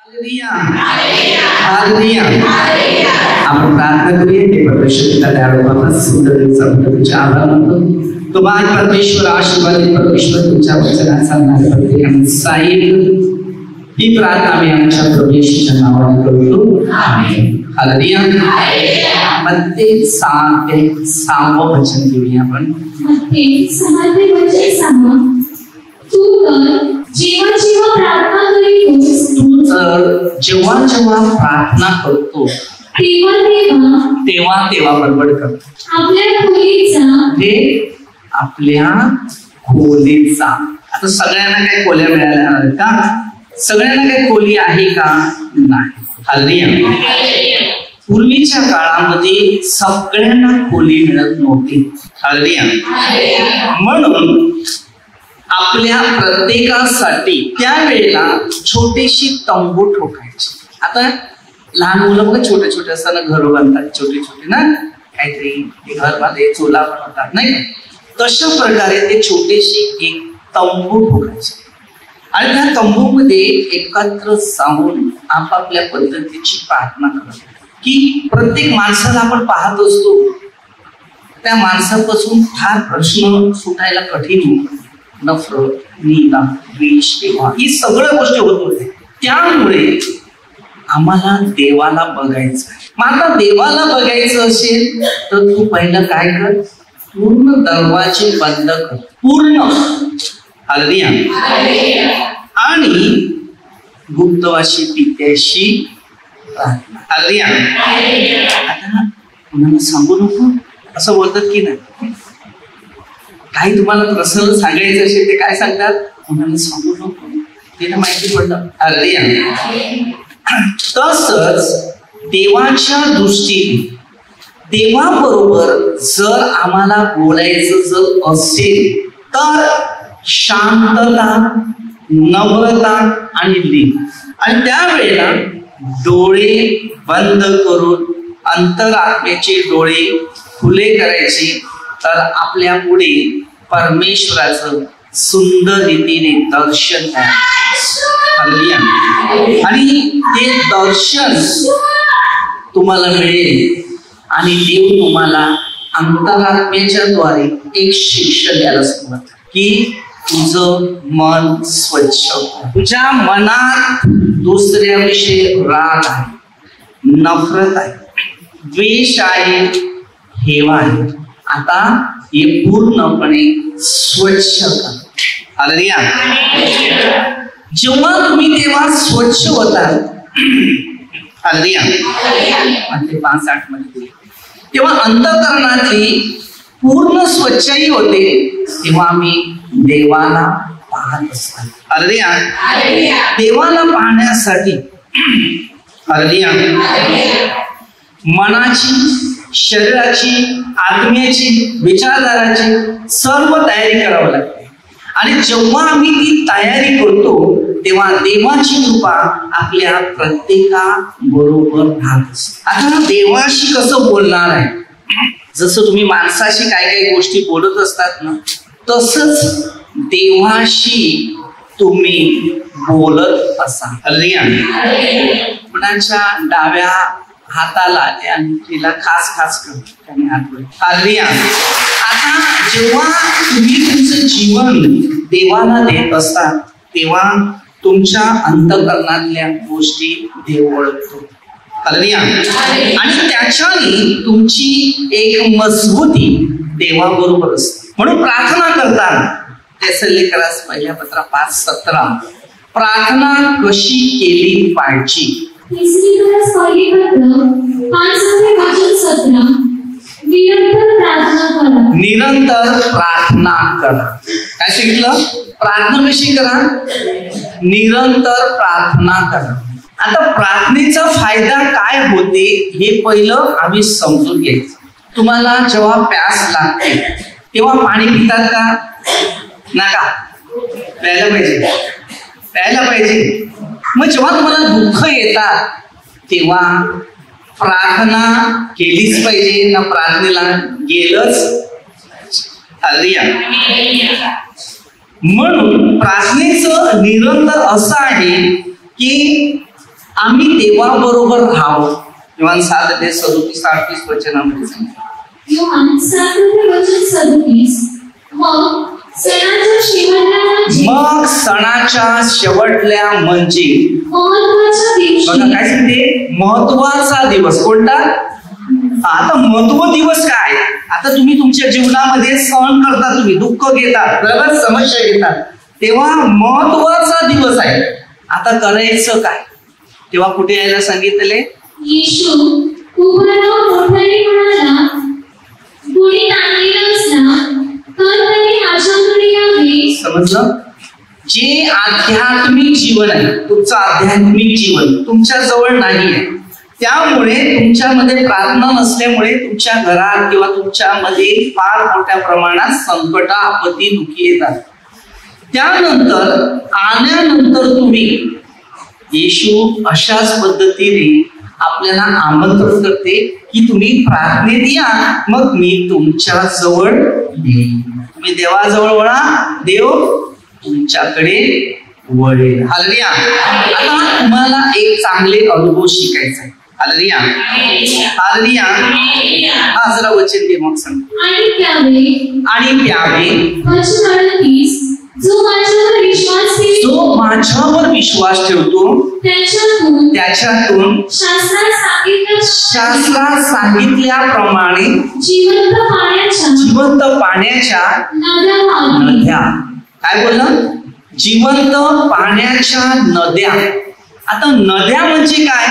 आपण प्रार्थना करूया की परमेश्वर त्या सुंदर दिवसाबद्दल आभार मानतो। तुम्हाला परमेश्वर आशीर्वादित परमेश्वर तुमच्या वचनाचा प्रत्येकाने साहित्य ही प्रार्थना मी आमच्या प्रभू येशूच्या नावाने करतो, आमेन। हालेलुया। मत्ते 6:6 वचन घेऊया आपण। मत्ते 6:6 तू तर जेव्हा प्रार्थना करीतोस, तू तर जेव्हा प्रार्थना करतो तेव्हा बडबड करतो आपल्या खोलीचा। आता सगळ्यांना काही खोल्या मिळाल्या आहेत का? सगळ्यांना काही खोली आहे का? नाही। हालेलुया। पूर्वीच्या काळामध्ये सगळ्यांना खोली मिळत नव्हती। हालेलुया। म्हणून आपल्या प्रत्येकासाठी त्यावेळेला छोटीशी तंबू ठोकायची। आता लहान मुलं बघा छोटे छोटे असताना घर बांधतात, छोटे छोटे ना, काहीतरी घर बांधे चोला बनवतात नाही का, तशा प्रकारे ते छोटेशी एक तंबू ठोकायचे आणि त्या तंबूमध्ये एकत्र जाऊन आपापल्या पद्धतीची प्रार्थना करत की प्रत्येक माणसाला आपण पाहत असतो त्या माणसापासून फार प्रश्न सुटायला कठीण होतो, नफरत, निंदा, द्वेष, ही सगळ्या गोष्टी होत होत्या। त्यामुळे आम्हाला देवाला बघायचं। मग आता देवाला बघायचं असेल तर तू पहिलं काय कर, पूर्ण दरवाजे बंद कर, पूर्ण। हालेलुया। आणि गुप्तवाशी पित्याशी प्रार्थना। हालेलुया। आता कोणाला सांगू नको असं बोलतात की नाही? काही तुम्हाला प्रसंग सांगायचं असेल ते काय सांगतात, कोणाला सांगू नको, तिला माहिती पडलं। हालेलुया। तसंच देवाच्या दृष्टीने देवाबरोबर जर आम्हाला बोलायचं जर असेल तर शांतता, नम्रता आणि लीन, आणि त्यावेळेला डोळे बंद करून अंतरात्म्याचे डोळे खुले करायचे, तर आपल्या पुढे परमेश्वराचं सुंदर रीतीने दर्शन हालेलुया। आणि ते दर्शन तुम्हाला मिळेल आणि देव तुम्हाला अंतरात्म्याच्या द्वारे एक शिक्षण द्यायला सुरुवात की तुझं मन स्वच्छ, तुझ्या मनात दुसऱ्याविषयी राग आहे, नफरत आहे, द्वेष आहे, हेवा आहे, आता हे पूर्णपणे स्वच्छ कर। हालेलुया। जेव्हा तुम्ही तेव्हा स्वच्छ होतात, हालेलुया, ते 5:8 मध्ये तेव्हा अंतःकरणातली पूर्ण स्वच्छही होते, तेव्हा आम्ही देवाला पाहत असतात। हालेलुया। देवाला पाहण्यासाठी हालेलुया मनाची, शरीराची, आत्म्याची, विचारधाराची सर्व तयारी करावी लागते। आणि जेव्हा आम्ही ती तयारी करतो तेव्हा देवाची कृपा आपल्या प्रत्येका बरोबर राहत असते। आता देवाशी कसं बोलणार आहे, जसं तुम्ही माणसाशी काय काय गोष्टी बोलत असतात ना, तसंच देवाशी तुम्ही बोलत असा। हालेलुया। कुणाच्या डाव्या हाताला तिला खास करतो त्याने हात वर। हालेलुया। आता जेव्हा तुम्ही तुमचं जीवन देवाला देत असतात तेव्हा तुमच्या अंतःकरणातल्या गोष्टी देव ओळखतो। हालेलुया। आणि त्याच्याने तुमची एक मजबूती देवाबरोबर असते। म्हणून प्रार्थना करताना तेसलोनिकरास पहिल्या पत्र 5:17 प्रार्थना कशी केली पाहिजे। तेसलोनिकरास पहिली पत्र 5:17 निरंतर प्रार्थना करा। काय सांगितलं? प्रार्थना कशी करा? निरंतर प्रार्थना करा। आता प्रार्थनेचा फायदा काय होते हे पहिलं आम्ही समजून घ्यायचं। तुम्हाला जेव्हा प्यास लागते तेव्हा पाणी पितात का? नका, प्यायला पाहिजे। मग जेव्हा तुम्हाला दुःख येतात तेव्हा प्रार्थना केलीच पाहिजे ना, प्रार्थनेला गेलंच। हालेलुया। म्हणून प्रार्थनेचं निरंतर असं आहे की आम्ही देवाबरोबर राहावं. योहान 7:37-38 वचनामध्ये सांगितलं. योहान 7:37. मग सणाच्या शेवटल्या म्हणजे महत्वाच्या दिवशी. बघा काय सांगते, महत्वाचा दिवस कोणता. आता महत्व दिवस काय. आता तुम्ही तुमच्या जीवनामध्ये सण करता, तुम्ही दुःख घेतात, बरोबर, समस्या घेतात, तेव्हा महत्वाचा दिवस आहे. आता करायचं काय. तेव्हा कुठे यायला सांगितले. येशू उभा राहून मोठ्याने म्हणाला, कोणी आणलेलं असला तर त्याने माझ्याकडे यावे. समजलं. जे आध्यात्मिक जीवन आहे, तुमचं आध्यात्मिक जीवन तुमच्या जवळ नाहीये, त्यामुळे तुमच्यामध्ये प्रार्थना नसल्यामुळे तुमच्या घरात किंवा तुमच्यामध्ये फार मोठ्या प्रमाणात संकट, आपत्ती, दुःखी येतात. त्यानंतर आल्यानंतर तुम्ही येशू अशाच पद्धतीने आपल्याला आमंत्रण करते की तुम्ही प्रार्थनेत या, मग मी तुमच्या जवळ येईन. तुम्ही देवाजवळ वळा, देव तुमच्याकडे वळेल. हालेलुया. आता तुम्हाला एक चांगले अनुभव शिकायचा आहे. Hallelujah, hallelujah. हा जरा वचन दे मग सांग. आणि प्यावे जो माझ्यावर विश्वास ठेवतो त्याच्यातून शास्त्रात सांगितल्याप्रमाणे जिवंत पाण्याच्या नद्या. काय बोललं. जिवंत पाण्याच्या नद्या. आता नद्या म्हणजे काय.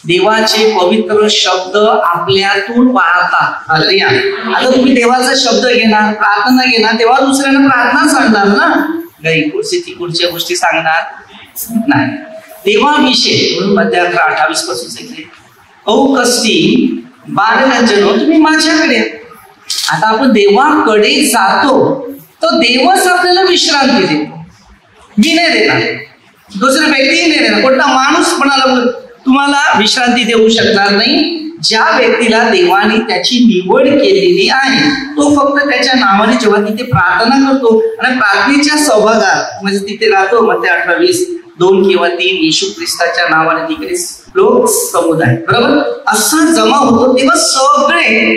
देवाचे पवित्र शब्द आपल्यातून वाहतात. हालेलुया. आता तुम्ही देवाचा शब्द घेणार, प्रार्थना घेणार, तेव्हा दुसऱ्यांना प्रार्थना सांगणार ना. काही कुठच्या गोष्टी सांगणार नाही. देवाविषयी म्हणून अध्याय 11-28 पासून सांगितले. औ कष्टी बालजनो तुम्ही माझ्याकडे. आता आपण देवाकडे जातो तर देवच आपल्याला विश्रांती देतो. मी नाही देणार, दुसऱ्या व्यक्तीही नाही देणार, कोणता माणूस कोणाला तुम्हाला विश्रांती देऊ शकणार नाही. ज्या व्यक्तीला देवाने त्याची निवड केलेली आहे तो फक्त त्याच्या नावाने जेव्हा तिथे प्रार्थना करतो आणि प्रार्थनेच्या सहभागात म्हणजे तिथे राहतो. मत्ती 18:20 2 किंवा 3 येशू ख्रिस्ताच्या नावाने तिकडे लोक समुदाय, बरोबर, असा जमा होतो, तेव्हा सगळे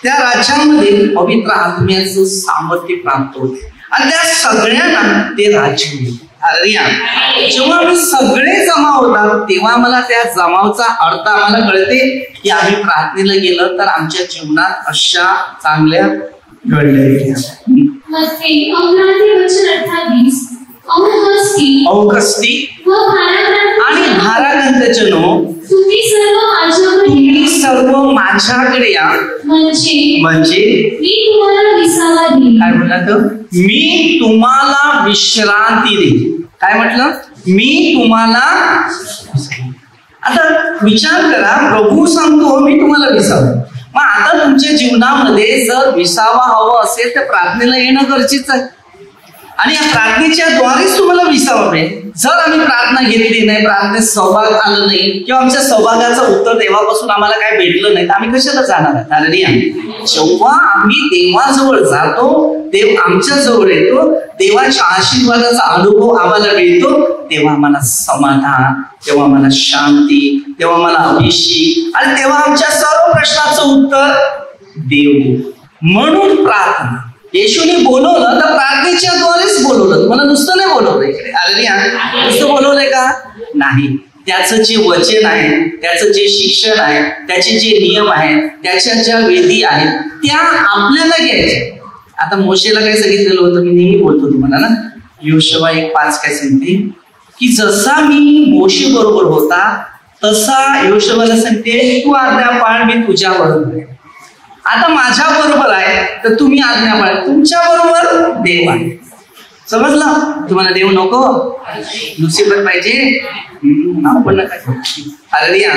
त्या राज्यामध्ये पवित्र आत्म्याचं सामर्थ्य प्राप्त होते आणि त्या सगळ्यांना ते राज्य मिळते. जेव्हा आम्ही सगळे जमा होतात तेव्हा मला त्या जमावचा अर्थ आम्हाला कळते की आम्ही प्रार्थनेला गेलं तर आमच्या जीवनात अशा चांगल्या घडल्या. आणि भारागंतजनो तुम्ही सर्व माझ्याकडे या म्हणजे काय बोलला. मी तुम्हाला विश्रांती देईन. काय म्हटलं. मी तुम्हाला. आता विचार करा, प्रभू सांगतो मी तुम्हाला विसावं. मग आता तुमच्या जीवनामध्ये जर विसावा हवं असेल तर प्रार्थनेला येणं गरजेचं आहे आणि या प्रार्थनेच्या द्वारेच तुम्हाला विसावा मिळेल. जर आम्ही प्रार्थना घेतली नाही, प्रार्थनेत सहभाग आलं नाही किंवा आमच्या सहभागाचं उत्तर देवापासून आम्हाला काय भेटलं नाही तर आम्ही कशाला जाणार आहे. हालेलुया. जेव्हा आम्ही देवाजवळ जातो, देव आमच्या जवळ येतो, देवाच्या आशीर्वादाचा अनुभव आम्हाला मिळतो, तेव्हा आम्हाला समाधान, तेव्हा आम्हाला शांती, तेव्हा आम्हाला अभिषेक आणि तेव्हा आमच्या सर्व प्रश्नाचं उत्तर देव. म्हणून प्रार्थना येशूने बोलवलं तर प्रार्थनेच्या द्वारेच बोलवलं. तुम्हाला नुसतं नाही बोलवलं इकडे. हालेलुया. नुसतं बोलवलंय का. नाही. त्याचं जे वचन आहे, त्याचं जे शिक्षण आहे, त्याचे जे नियम आहेत, त्याच्या ज्या विधी आहेत त्या आपल्याला घ्यायच्या. आता मोशेला काय सांगितलेलं होतं, मी नेहमी बोलतो तुम्हाला ना, योशुवा 1:5 काय सांगते की जसा मी मोशे बरोबर होता तसा योशुवाला सांगते तू आज्ञा पाळ, मी तुझ्या बरोबर आहे. आता माझ्या बरोबर आहे तर तुम्ही आज्ञा पाळा. तुमच्या बरोबर देव आहे. समजलं. तुम्हाला देव नको, लुसिफर पाहिजे, आपण नका. हालेलुया.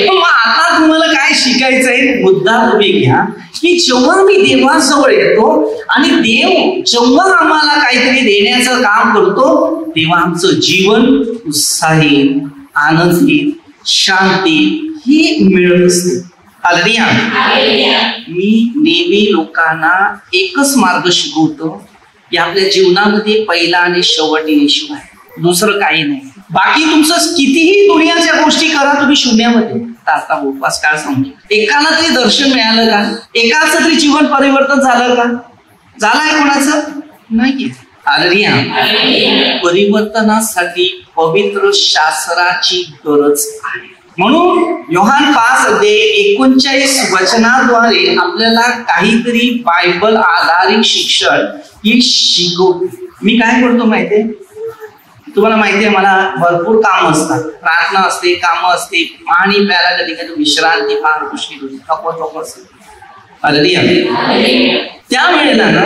मग आता तुम्हाला काय शिकायचंय, मुद्दा तुम्ही घ्या की जेव्हा मी देवाजवळ येतो आणि देव जेव्हा आम्हाला काहीतरी देण्याचं काम करतो तेव्हा आमचं जीवन उत्साही, आनंदी, शांती ही मिळत असते. हालेलुया. मी नेहमी लोकांना एकच मार्ग शिकवतो की आपल्या जीवनामध्ये पहिला आणि शेवटी येशू आहे, दुसरं काही नाही. बाकी तुमचं कितीही दुनिया तुम्ही शून्यामध्ये आता उपवास काळ सांगतो. एकाला तरी दर्शन मिळालं का? एकाचं तरी जीवन परिवर्तन झालं का? झालंय कोणाचं? नाही. हालेलुया. परिवर्तनासाठी पवित्र शास्त्राची गरज आहे. म्हणून योहान 5:39 वचनाद्वारे आपल्याला काहीतरी बायबल आधारित शिक्षण हे शिकवते. मी काय करतो माहितीये तुम्हाला? माहितीये मला भरपूर काम असतात, प्रार्थना असते, कामं असते, पाणी प्यायला कधी कधी विश्रांती फार मुश्किल होती, थकवा असते. हालेलुया. त्यावेळेला ना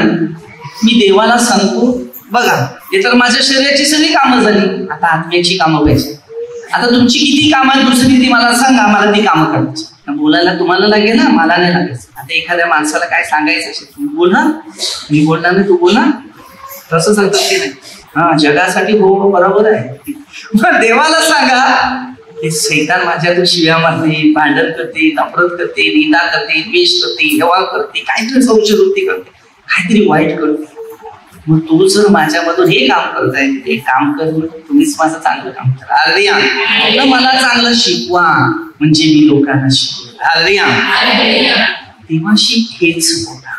मी देवाला सांगतो, बघा हे तर माझ्या शरीराची सगळी कामं झाली, आता आत्म्याची कामं पाहिजे. आता तुमची किती कामं आहेत दुसरी ती मला सांगा, मला ती कामं करायची. बोलायला तुम्हाला लागेल ना, मला नाही लागायचं. आता एखाद्या माणसाला काय सांगायचं असेल, तू बोला, मी बोलणार नाही, तू बोला, तसं सांगतात की नाही? हा, जगासाठी हो बरोबर आहे. मग देवाला सांगा, हे सैतान माझ्यातून शिव्या मारते, भांडण करते, नफरत करते, निंदा करते, द्वेष करते, हेवा करते, काहीतरी संशयवृत्ती करते, काहीतरी वाईट करते. मग तू जर माझ्यामधून हे काम करताय, ते काम कर, तुम्हीच माझं चांगलं काम करा. हालेलुया. मला चांगलं शिकवा म्हणजे मी लोकांना शिकवा. हालेलुया. देवाशी हेच बोला.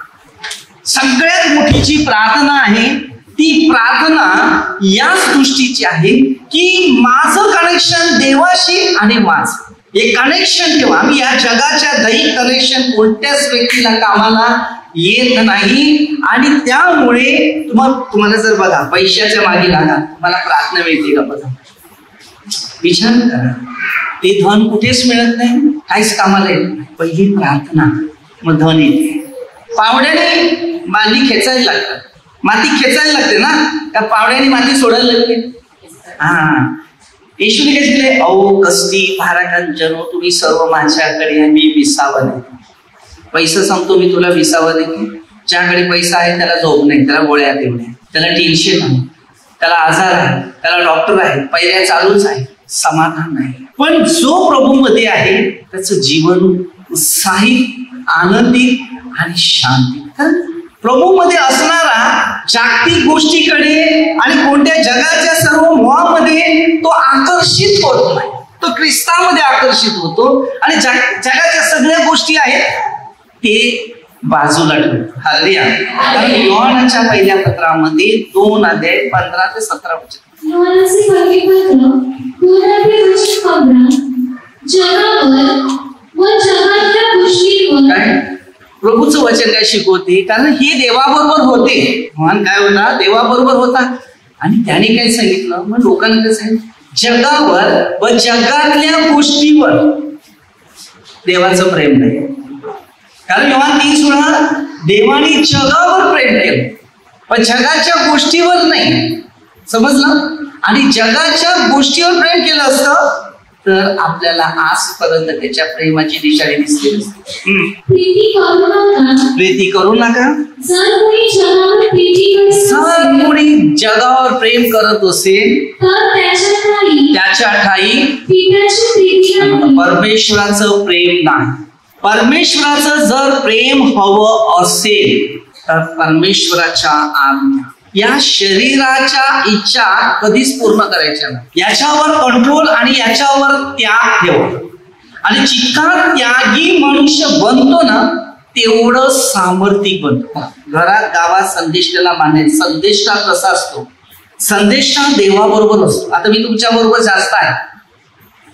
सगळ्यात मोठी जी प्रार्थना आहे ती प्रार्थना याच दृष्टीची आहे की माझं कनेक्शन देवाशी आणि माझं हे कनेक्शन ठेवा. आम्ही या जगाच्या दैहिक कनेक्शन कोणत्याच व्यक्तीला कामाला येत नाही. आणि त्यामुळे तुम्हाला जर बघा पैशाच्या मागे लागा, तुम्हाला प्रार्थना मिळते का? बघा, विचार करा. ते धन कुठेच मिळत नाही, काहीच कामाला येत नाही. पहिली प्रार्थना, मग धन येते. पावड्याने माती खेचायला लागतात, माती खेचायला लागते ना, त्या पावड्याने माती सोडायला लागते. हा, येशूने काय दिले? औ कष्टी भाराकांजनो तुम्ही सर्व माझ्याकडे, मी विसावा देतो. पैसा सांगतो मी तुला विसावा देतो. ज्याकडे पैसा आहे त्याला झोप नाही, त्याला गोळ्या तेवढ्या, त्याला टेन्शन आहे, त्याला आजार आहे, त्याला डॉक्टर आहे, पैऱ्या चालूच आहे, समाधान नाही. पण जो प्रभूमध्ये आहे त्याचं जीवन उत्साहित, आनंदित आणि शांती. प्रभूमध्ये असणारा जागतिक गोष्टीकडे आणि कोणत्या जगाच्या सर्व मोहामध्ये तो आकर्षित होत नाही, तो ख्रिस्तामध्ये आकर्षित होतो. आणि जगाच्या सगळ्या गोष्टी आहेत ते बाजूला ठेवतो. हालेलुया. कारण योहानाच्या पहिल्या पत्रामध्ये 2:15-17 वचन. योहानाचे पहिले पत्र 2:15 जगावर व जगातल्या गोष्टींवर. काय प्रभूचं वचन काय शिकवते? कारण हे देवाबरोबर होते. योहान काय होता? देवाबरोबर होता. आणि त्याने काय सांगितलं? मग लोकांना काय सांगितलं? जगावर व जगातल्या गोष्टीवर देवाचं प्रेम नाही. कारण योहान 3:16 देवाने जगावर प्रेम केलं, पण जगाच्या गोष्टीवर नाही. समजलं? आणि जगाच्या गोष्टीवर प्रेम केलं असतं तर आपल्याला आजपर्यंत त्याच्या प्रेमाची दिशाने दिसली असते. प्रीती करू नका. जर कोणी जगावर प्रेम करत असेल तर त्याच्या ठाई परमेश्वराचं प्रेम नाही. परमेश्वराचं जर प्रेम हवं असेल तर परमेश्वराच्या आज्ञा, या शरीराच्या इच्छा कधीच पूर्ण करायच्या नाही. याच्यावर कंट्रोल आणि याच्यावर त्याग ठेवा. आणि जितका त्यागी मनुष्य बनतो ना तेवढं सामर्थ्यिक बनतो. घरात गावात संदेष्टाला मानायचं. संदेष्टा कसा असतो? संदेष्टा देवाबरोबर असतो. आता मी तुमच्या बरोबर जास्त आहे,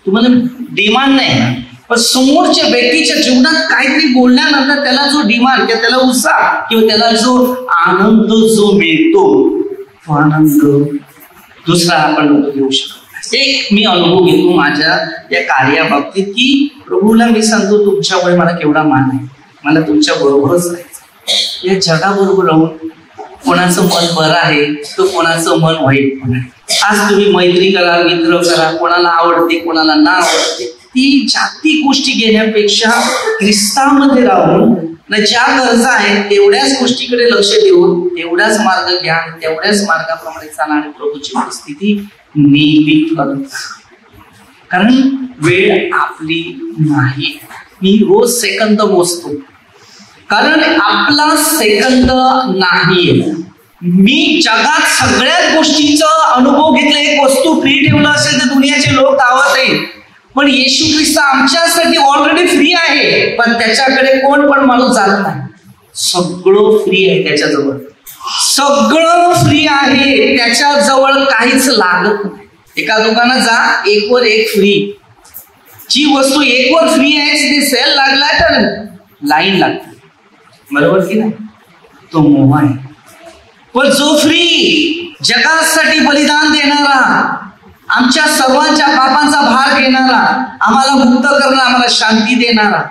तुम्हाला डिमांड नाही, पण समोरच्या व्यक्तीच्या जीवनात काहीतरी बोलल्यानंतर त्याला जो डिमांड किंवा त्याला उत्साह किंवा त्याला जो आनंद जो मिळतो तो आनंद दुसरा आपण लोक घेऊ शकतो. एक मी अनुभव घेतो माझ्या या कार्याबाबतीत की प्रभूला मी सांगतो तुमच्यामुळे मला केवढा मान आहे, मला तुमच्या बरोबरच राहायचं. या जगाबरोबर राहून कोणाचं मन बरं आहे तर कोणाचं मन वाईट पण आहे. आज तुम्ही मैत्री करा, मित्र करा, कोणाला आवडते कोणाला ना आवडते, ती जागतिक गोष्टी घेण्यापेक्षा ख्रिस्तामध्ये राहून ज्या गरजा आहेत तेवढ्याच गोष्टीकडे लक्ष देऊन तेवढ्याच मार्ग घ्या, तेवढ्याच मार्गाप्रमाणे चाला आणि प्रभूची उपस्थिती नेहमी करत. कारण वेळ आपली नाही. मी रोज सेकंद मोजतो कारण आपला सेकंद नाहीये. मी जगात सगळ्याच गोष्टीचा अनुभव घेतला. एक वस्तू फ्री ठेवलं असेल तर दुनियाचे लोक दावत येईल, पण येशू ख्रिस्त आमच्यासाठी ऑलरेडी फ्री आहे, पण त्याच्याकडे कोण पण माणूस जात नाही. सगळं फ्री आहे त्याच्याजवळ, सगळं फ्री आहे त्याच्याजवळ, काहीच लागत नाही. एका दुकानात जा, एक वर एक फ्री. जी वस्तू एक वर फ्री आहे ते सेल लागला तर लाईन लागते, बरोबर की नाही? तो मोह आहे. पण जो फ्री, जगासाठी बलिदान देणारा, आमच्या सर्वांच्या पापांचा भार घेणारा, आम्हाला मुक्त करणारा, आम्हाला शांती देणारा,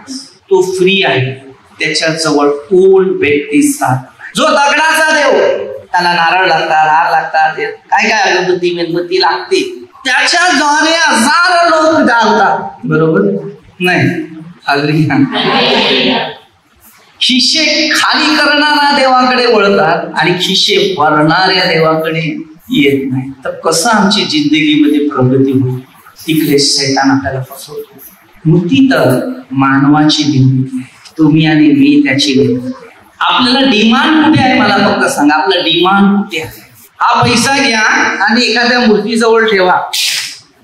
तो फ्री आहे. त्याच्याजवळ कोण व्यक्ती साथ. जो दगडाचा देव, त्याला नारळ लागतात, हार लागतात, काय काय अगरबत्ती मेणबत्ती लागते, त्याच्याद्वारे हजार लोक जातात, बरोबर नाही? खिशे खाली करणारा देवाकडे वळतात आणि खिशे भरणाऱ्या देवाकडे येत नाही. तर कसं आमची जिंदगीमध्ये प्रगती होईल? तिकडे शैतान आपल्याला फसवतो. मूर्ती तर मानवाची निर्मिती आहे, तुम्ही आणि मी त्याची निर्मिती. आपल्याला डिमांड कुठे आहे मला फक्त सांगा, आपला डिमांड कुठे आहे? हा पैसा घ्या आणि एखाद्या मूर्तीजवळ ठेवा,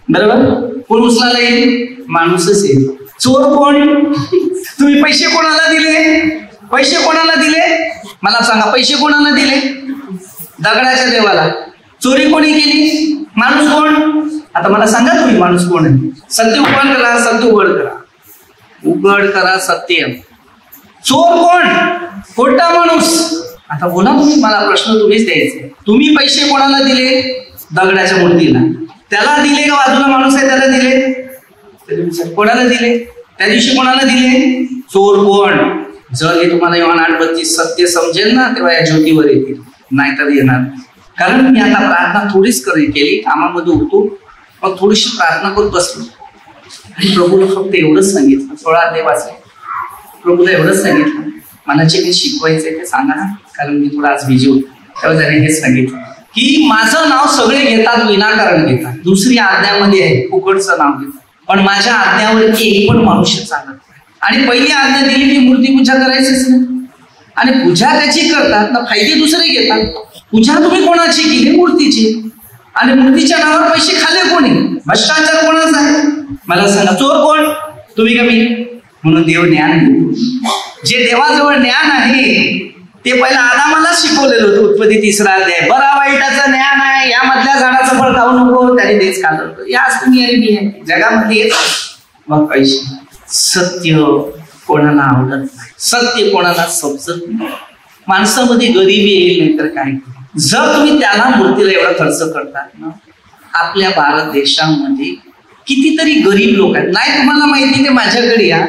बरोबर? कोण उचलायला येईल? माणूसच येईल. चोर कोण? तुम्ही पैसे कोणाला दिले? पैसे कोणाला दिले मला सांगा? पैसे कोणाला दिले? दगडाच्या देवाला. चोरी कोणी केली? माणूस कोण? आता मला सांगा तुम्ही माणूस कोण आहे? सत्य उघड करा, सत्य उघड करा, उघड करा सत्य. चोर कोण? खोटा माणूस. आता बोला तुम्ही, मला प्रश्न तुम्हीच द्यायचे. तुम्ही पैसे कोणाला दिले? दगडाच्या मूर्तीला. त्याला दिले का बाजूला माणूस आहे त्याला दिले? कोणाला दिले? त्या दिवशी कोणाला दिले? चोर कोण? जर हे तुम्हाला योहान 8:32 सत्य समजेल ना, तेव्हा या ज्योतीवर येतील, नाहीतर येणार. कारण मी आता प्रार्थना थोडीच केली, कामामध्ये होतो, मग थोडीशी प्रार्थना करत बसलो आणि प्रभूला फक्त एवढंच सांगितलं, 16 अध्याय वाचले. प्रभूला एवढंच सांगितलं, मला जे काही शिकवायचंय ते सांगा ना, कारण मी थोडा आज बिझी होतो. तेव्हा त्याने हेच सांगितलं की माझं नाव सगळे घेतात, विनाकारण घेतात. दुसरी आज्ञामध्ये आहे, फुकटचं नाव घेतात, पण माझ्या आज्ञावरती एक पण मनुष्य चालत नाही. आणि पहिली आज्ञा दिली की मूर्ती पूजा करायचीच नाही. आणि पूजा त्याची करतात ना, फायदे दुसरे घेतात. पूजा तुम्ही कोणाची केली? मूर्तीची. आणि मूर्तीच्या नावावर पैसे खाल्ले कोणी? भ्रष्टाचार कोणाचा आहे मला सांगा? चोर कोण? तुम्ही का मी? म्हणून देव ज्ञान देतो. जे देवाजवळ ज्ञान आहे ते पहिला आदामाला शिकवलेलं होतं. उत्पत्ती 3 अध्याय. बरा वाईटाचं ज्ञान आहे, यामधल्या झाडाचं फळ खाऊ नको, त्याने तेच खाल्लं. याच तुम्ही आणि मी आहे जगामध्ये. मग पैसे. सत्य कोणाला आवडत नाही, सत्य कोणाला समजत नाही. माणसामध्ये गरिबी येईल नाही तर काय? जर तुम्ही त्याला मूर्तीला एवढा खर्च करतात ना, आपल्या भारत देशामध्ये कितीतरी गरीब लोक आहेत. नाही तुम्हाला माहिती ते माझ्याकडे या,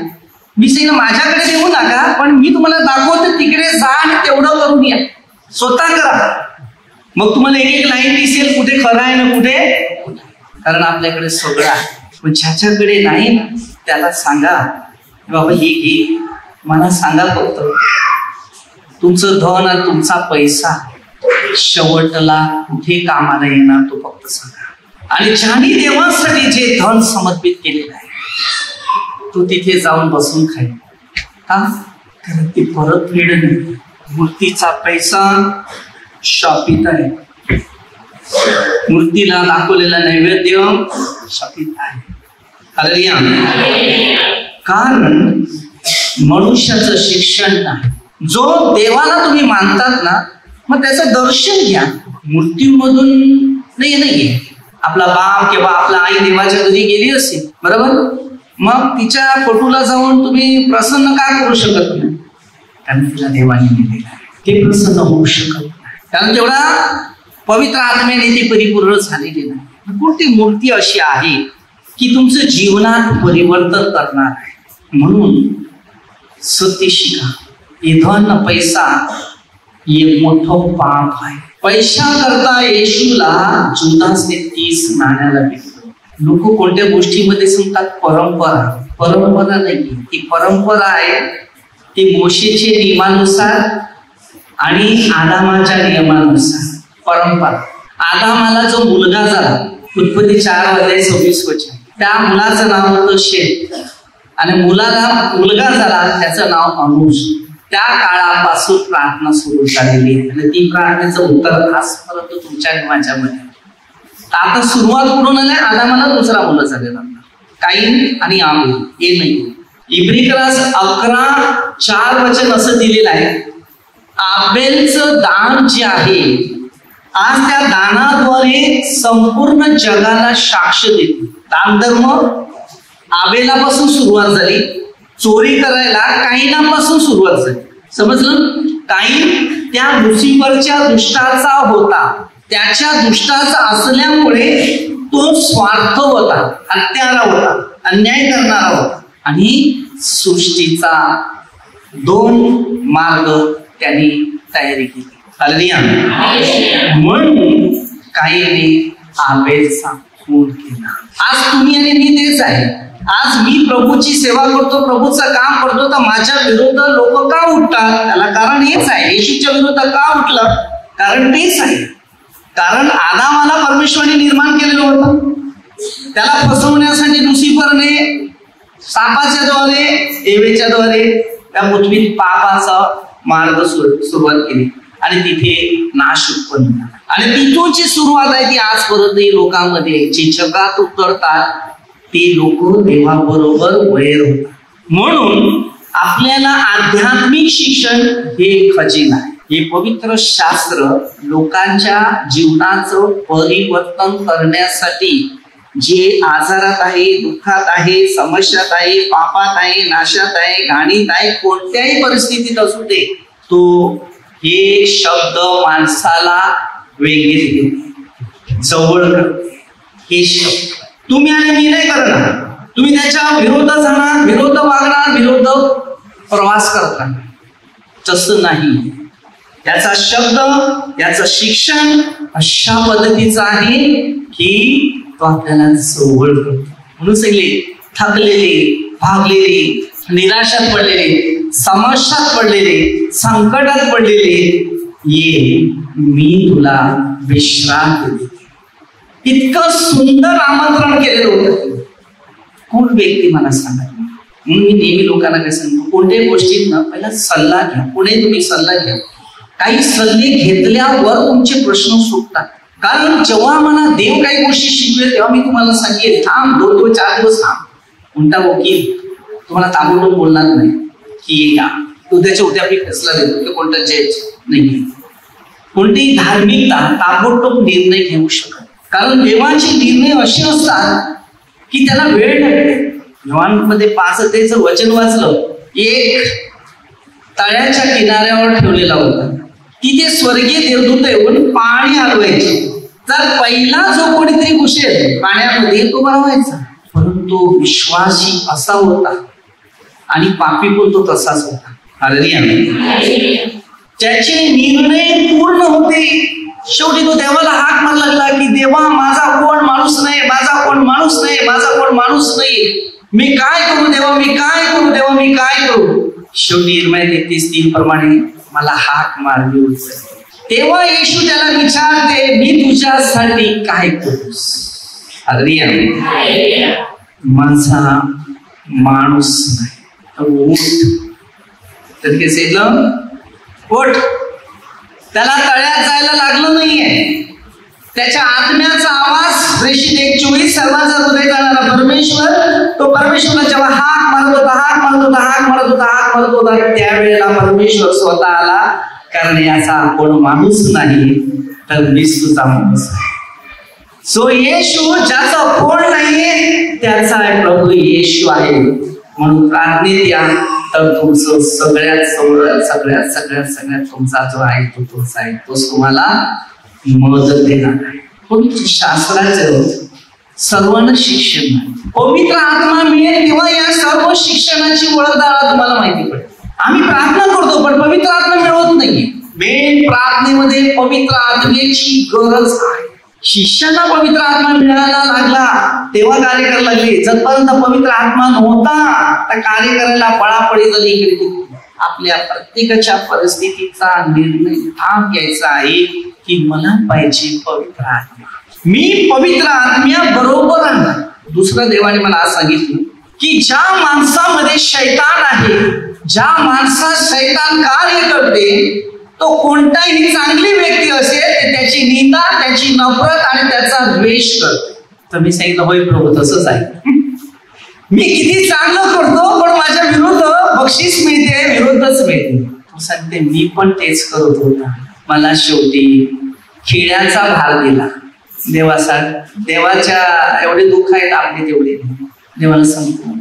मी सांगितलं माझ्याकडे देऊ नका, पण मी तुम्हाला दाखवतो तिकडे जा आणि तेवढं करून या, स्वतः करा. मग तुम्हाला एक एक लाईन दिसेल कुठे खरं आहे ना कुठे. कारण आपल्याकडे सगळं आहे, पण ज्याच्याकडे नाही ना त्याला सांगा बाबा हे घे. मला सांगा फक्त तुमचं धन आणि तुमचा पैसा शेवटला कुठे कामाला येणार तो फक्त सांगा. आणि ज्याने देवासाठी जे धन समर्पित केलेलं आहे तो तिथे जाऊन बसून खाईल का? कारण ती परत फेडणे. मूर्तीचा पैसा शापित आहे, मूर्तीला दाखवलेला नैवेद्य शापित आहे. हालेलुया. कारण मनुष्याचं शिक्षण नाही. जो देवाला तुम्ही मानतात ना, मग त्याचं दर्शन घ्या. मूर्तीमधून नाही. आपला बाप किंवा आपला आई देवाच्या घरी गेली असेल, बरोबर, मग तिच्या फोटोला जाऊन तुम्ही प्रसन्न का करू शकत नाही? कारण तिला देवाने दिलेला आहे, ते प्रसन्न होऊ शकत नाही. कारण तेवढा पवित्र आत्म्याने ती परिपूर्ण झालेली नाही. कोणती मूर्ती अशी आहे की तुमचं जीवनात परिवर्तन करणार आहे? म्हणून सत्य शिका. हे धन पैसा हे मोठं पाप आहे. पैसा करता येशूला जुदासने 30 नाण्याला विकलं. लोक कोणत्या गोष्टीमध्ये सांगतात? परंपरा. परंपरा नाही, ती परंपरा आहे ती मोशेच्या नियमानुसार आणि आदामाच्या नियमानुसार. परंपरा. आदामाला जो मुलगा झाला, उत्पत्ती 4:26, त्या मुलाचं नाव होतं शेत आणि मुलाला मुलगा झाला त्याचं नाव अनुज. त्या काळापासून प्रार्थना सुरू झालेली आहे आणि ती प्रार्थनेचं उत्तर आजपर्यंत तुमच्या माझ्यामध्ये. आता सुरुवात करून आल्या, आदामाला दुसरा मुलं झालेला. काईन आणि आबेल हे नाही. इब्री ग्रंथ 11:4 असं दिलेलं आहे. आबेलचं दान जे आहे आज त्या दानाद्वारे संपूर्ण जगाला साक्ष देते. दानधर्म आबेलापासून सुरुवात झाली, चोरी करायला काईनापासून सुरुवात झाली. समजलं? काईन त्या लुसिफरच्या दुष्टाचा होता, त्याच्या दुष्टाचा असल्यामुळे तो स्वार्थ होता, हत्यारा होता, अन्याय करणारा होता आणि सृष्टीचा 2 मार्ग त्यांनी तयारी केली. हालेलुया. म्हणून काहीने आबेलचा खून केला. आज तुम्ही आणि मी तेच आहे. आज मी प्रभूची सेवा करतो, प्रभूचं काम करतो, तर माझ्या विरुद्ध लोक का उठतात? त्याला कारण हेच आहे. येशूच्या विरुद्ध का उठलं? कारण तेच आहे. कारण आदामाला परमेश्वराने निर्माण केलेलं होतं. त्याला फसवण्यासाठी लुसिफरने सापाच्या द्वारे, एवेच्या द्वारे त्या पृथ्वीत पापाचा मार्ग सुरुवात केली आणि तिथे नाश उत्पन्न झाला. आणि तिथूनची सुरुवात आहे ती आजपर्यंत लोकांमध्ये जे जगात उतरतात ते लोक देवाबरोबर वैर होतात. म्हणून आपल्याला आध्यात्मिक शिक्षण हे खजिना आहे. हे पवित्र शास्त्र लोकांच्या जीवनाचं परिवर्तन करण्यासाठी जे आजारात आहे, दुःखात आहे, समस्यात आहे, पापात आहे, नाशात आहे, घाणीत आहे, कोणत्याही परिस्थितीत असू दे, तो हे शब्द माणसाला वेगळे जवळ करते. हे शब्द तुम्ही आणि मी नाही करणार. तुम्ही त्याच्या विरोध जाणार, विरोध वागणार, विरोध प्रवास करणार, तसं नाही. याचा शब्द, याचं शिक्षण अशा पद्धतीचं आहे की तो आपल्याला जवळ करतो. म्हणून सगळे थकलेले, भागलेले, निराशात पडलेले, समस्यात पडलेले, संकटात पडलेले, ये मी तुला विश्रांती देते. इतकं सुंदर आमंत्रण केलेलं होतं. कोण व्यक्ती मला सांगा. म्हणून मी नेहमी लोकांना काय सांगतो, कोणत्याही गोष्टीत ना पहिला सल्ला घ्या. पुढे तुम्ही सल्ला घ्या. काही सल्ले घेतल्यावर तुमचे प्रश्न सुटतात. कारण जेव्हा मला देव काही गोष्टी शिकवेल तेव्हा मी तुम्हाला सांगेल थांब 2-4 दिवस थांब. कोणता वकील तुम्हाला ताबडतोब बोलणार नाही की या उद्याच्या उद्या मी फैसला देतो की कोणता जज नाही. कोणतीही धार्मिकता ताबडतोब निर्णय घेऊ शकत. कारण देवाचे निर्णय असे असतात की त्याला वेळ लागते. योहानमध्ये 5 वचन वाचलं. एक तळ्याच्या किनाऱ्यावर ठेवलेला होता. तिथे स्वर्गीय देवदूत येऊन पाणी हलवायचे. जर पहिला जो कोणीतरी घुसेल पाण्यामध्ये तो बरा व्हायचा. परंतु विश्वासी असा होता आणि पापी पण तो तसाच होता. हालेलुया. त्याचे निर्णय पूर्ण होते. शेवटी तो देवाला हाक मार लागला की देवा माझा कोण माणूस नाही, माझा कोण माणूस नाही, माझा कोण माणूस नाही. मी काय करू देवा, मी काय करू देवा, मी काय करू. शेवटी इर्मिया 33:3 प्रमाणे मला हाक मारली. तेव्हा येशू त्याला विचारते मी तुझ्यासाठी काय करूस. हालेलुया. माझा माणूस नाही तर सांगितलं उठ. त्याला तळ्यात जायला लागलं नाहीये. त्याच्या आत्म्याचा आवाज प्रेषित 1:24 सर्वांचा हृदय जाणारा परमेश्वर, तो परमेश्वराला जेव्हा हाक मारत होता त्यावेळेला परमेश्वर स्वतः आला. कारण याचा कोण माणूस नाही तर मीच तुझा माणूस आहे. सो येशू ज्याचा कोण नाहीये त्याचा प्रभू येशू आहे. म्हणून प्रार्थनेत या तर तुमचं सगळ्यात तुमचा जो आहे तो तोच आहे. तोच तुम्हाला मदत देणार आहे. पवित्र शास्त्राचं सर्वांना शिक्षण नाही. पवित्र आत्मा मिळेल तेव्हा या सर्व शिक्षणाची ओळखदार तुम्हाला माहिती पडेल. आम्ही प्रार्थना करतो पण पवित्र आत्मा मिळवत नाहीये. मेन प्रार्थनेमध्ये पवित्र आत्म्याची गरज आहे. शिष्यांना पवित्र आत्मा मिळायला लागला तेव्हा कार्य करायला लागले. जतपर्यंत पवित्र आत्मा नव्हता तर कार्य करायला पळापळी झाली. इकडे आपल्या प्रत्येकाच्या परिस्थितीचा निर्णय ठाम घ्यायचा आहे की मला पाहिजे पवित्र आत्मा. मी पवित्र आत्म्या बरोबर आहे. दुसरं देवाने मला आज सांगितलं की ज्या माणसामध्ये शैतान आहे, ज्या माणसात शैतान कार्य करते, तो कोणताही चांगली व्यक्ती असेल ते त्याची निंदा, त्याची नफरत आणि त्याचा द्वेष करते. तर मी सांगितलं होय प्रभू तसंच आहे. मी किती चांगलं करतो पण माझ्या विरुद्ध बक्षीस मिळते, विरोधच मिळते. तो सांगते मी पण तेच करत होता, मला शेवटी खेळाचा भार दिला. देवाच्या एवढे दुःख आहेत आपले तेवढे. देवाला सांगतो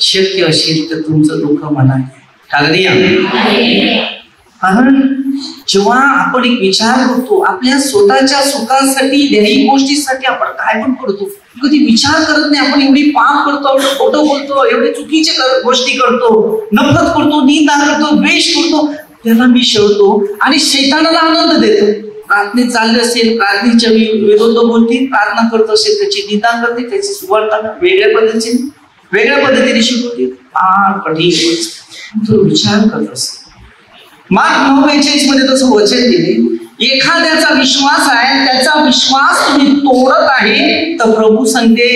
शक्य असेल तर तुमचं दुःख मला कारण जेव्हा आपण एक विचार करतो आपल्या स्वतःच्या सुखासाठी दैहिक गोष्टीसाठी आपण काय पण करतो, कधी विचार करत नाही. आपण एवढी पाप करतो, एवढं खोटं बोलतो, एवढे चुकीचे गोष्टी करतो, नफरत करतो, निंदा करतो, द्वेष करतो, त्याला मी शेवतो आणि शैतानाला आनंद देतो. प्रार्थनेत चालले असेल, प्रार्थनेच्या विरोध बोलतील, प्रार्थना करत असेल त्याची निंदा करते, त्याची सुवर्णता वेगळ्या पद्धतीने शिकवते. फार कठीण विचार करत असतो. मार्क 9:42 मध्ये तसं वचन दिले, एखाद्याचा विश्वास आहे त्याचा विश्वास तुम्ही तोडत आहे तर प्रभू सांगते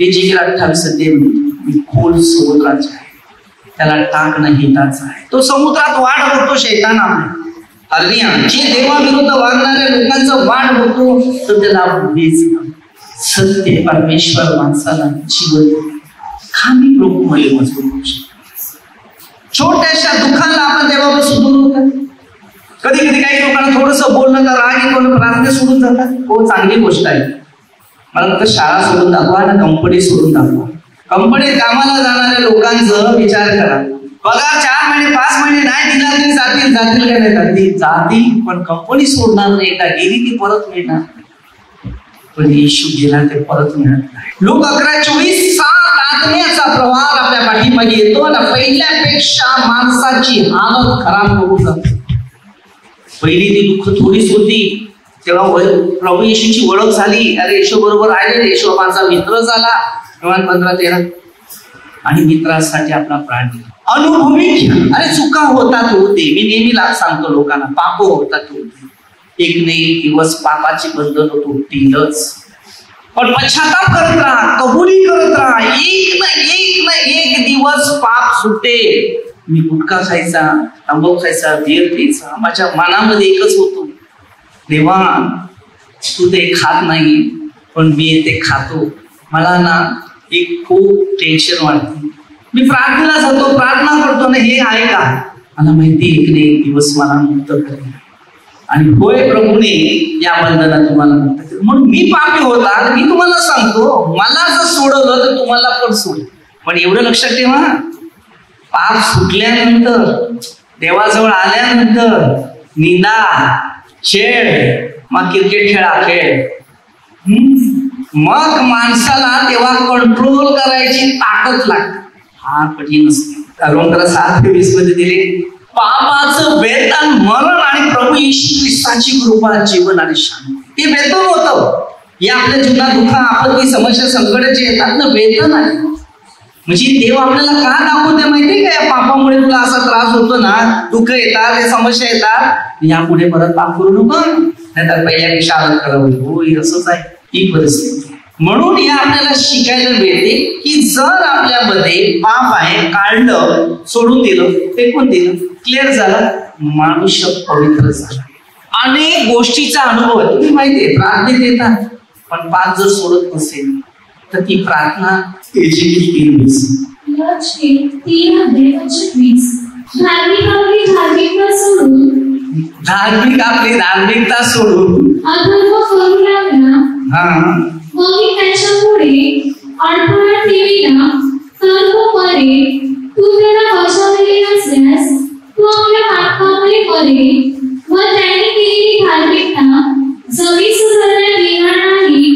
Ezekiel 28 खोल समुद्राचे आहे, त्याला टाकणं हिताचं आहे. तो समुद्रात वाढ होतो शैतान आपल्या. जे देवाविरुद्ध वागणाऱ्या लोकांचा वाढ होतो तर त्याला सत्य परमेश्वर माणसाला जीवन खाली प्रभू मध्ये मजबूत होऊ शकतो. छोट्याशा दुःखाला आपण देवापासून दूर होतात. कधी कधी काही लोकांना थोडस बोलणं का राग येतो, प्रार्थना सोडून जातात. हो, चांगली गोष्ट आहे. मला तर शाळा सोडून दाखवा ना कंपनी सोडून दाखवा. कंपनीत कामाला जाणाऱ्या लोकांचा विचार करा. पगार 4 महिने 5 महिने नाही दिला तरी जातील का नाही जातील, पण कंपनी सोडणार नाही. एकदा गेली ती परत मिळणार, पण येशू गेला ते परत मिळत नाही. लोक 11:24 आत्म्याचा प्रवाह आपल्या पाठीमागे येतो ना. पहिल्यापेक्षा माणसाची हालत खराब होऊन जाते. पहिली ती दुःख थोडीच होती, तेव्हा प्रभू येशूची ओळख झाली. अरे येशू बरोबर आले, येशू माझा मित्र झाला. 15:13 आणि मित्रासाठी आपला प्राण दिला. अनुभवी घ्या. अरे चुका होतात होते, मी नेहमी सांगतो लोकांना, पाप होतात होते. एक ना एक दिवस पापाची बंधन तुटतीलच, पण पश्चाताप करत राहा, कबुली करत राहा. एक ना एक दिवस पाप सुटेल. मी गुटखा खायचा, तंबाखू खायचा, बियर प्यायचा, माझ्या मनामध्ये एकच होतो, देवा तू ते खात नाही पण मी ते खातो. मला ना एक खूप टेन्शन वाटते. मी प्रार्थनेला जातो, प्रार्थना करतो ना, हे आहे का? मला माहिती एक ना एक दिवस मला मुक्त करेल. आणि होय प्रभूने या बंधनात तुम्हाला मुक्त केलं. म्हणून मी पापी होता, मी तुम्हाला सांगतो मला जर सोडवलं तर तुम्हाला पण सोडेल. पण एवढं लक्षात ठेवा, पाप सुटल्यानंतर, देवाजवळ आल्यानंतर निंदा, खेळ, मग क्रिकेट खेळ, मग माणसाला तेव्हा कंट्रोल करायची ताकद लागते. हा कठीण असते. रोमकरा 7:20 मध्ये दिले, पापाचं वेतन मरण आणि प्रभू येशू ख्रिस्ताची कृपा, जीवन आणि शांती. हे वेतन होतं. या आपल्या जीवनात दुःख, आपत्ती, समस्या, संकट जे येतात ना, वेतन आहे. म्हणजे देव आपल्याला का दाखवते माहितीये का? या पापामुळे तुला असा त्रास होतो ना, दुःख येतात, हे समस्या येतात, यापुढे परत पाप करू नको, नाहीतर पहिल्यापेक्षा आदर करावं. हो, असंच आहे ही परिस्थिती. म्हणून या आपल्याला शिकायला मिळते की जर आपल्यामध्ये पाप आहे, काढलं, सोडून दिलं, फेकून दिलं, क्लिअर झालं, मनुष्य पवित्र झाला. अनेक गोष्टीचा अनुभव आहे. तुम्ही माहितीये प्रार्थनेत येतात, पण पाप जर सोडत नसेल तर ती प्रार्थना Ezekiel 3:20 धार्मिक आपली धार्मिकता सोडून त्याच्या पुढे अडथळा ठेविला तर तो मरे. तू त्याला बचावले नसल्यास तो आपल्या हातपायाने मरे. व त्याने केलेली धार्मिकता जमी सुधारण्या येणार नाही,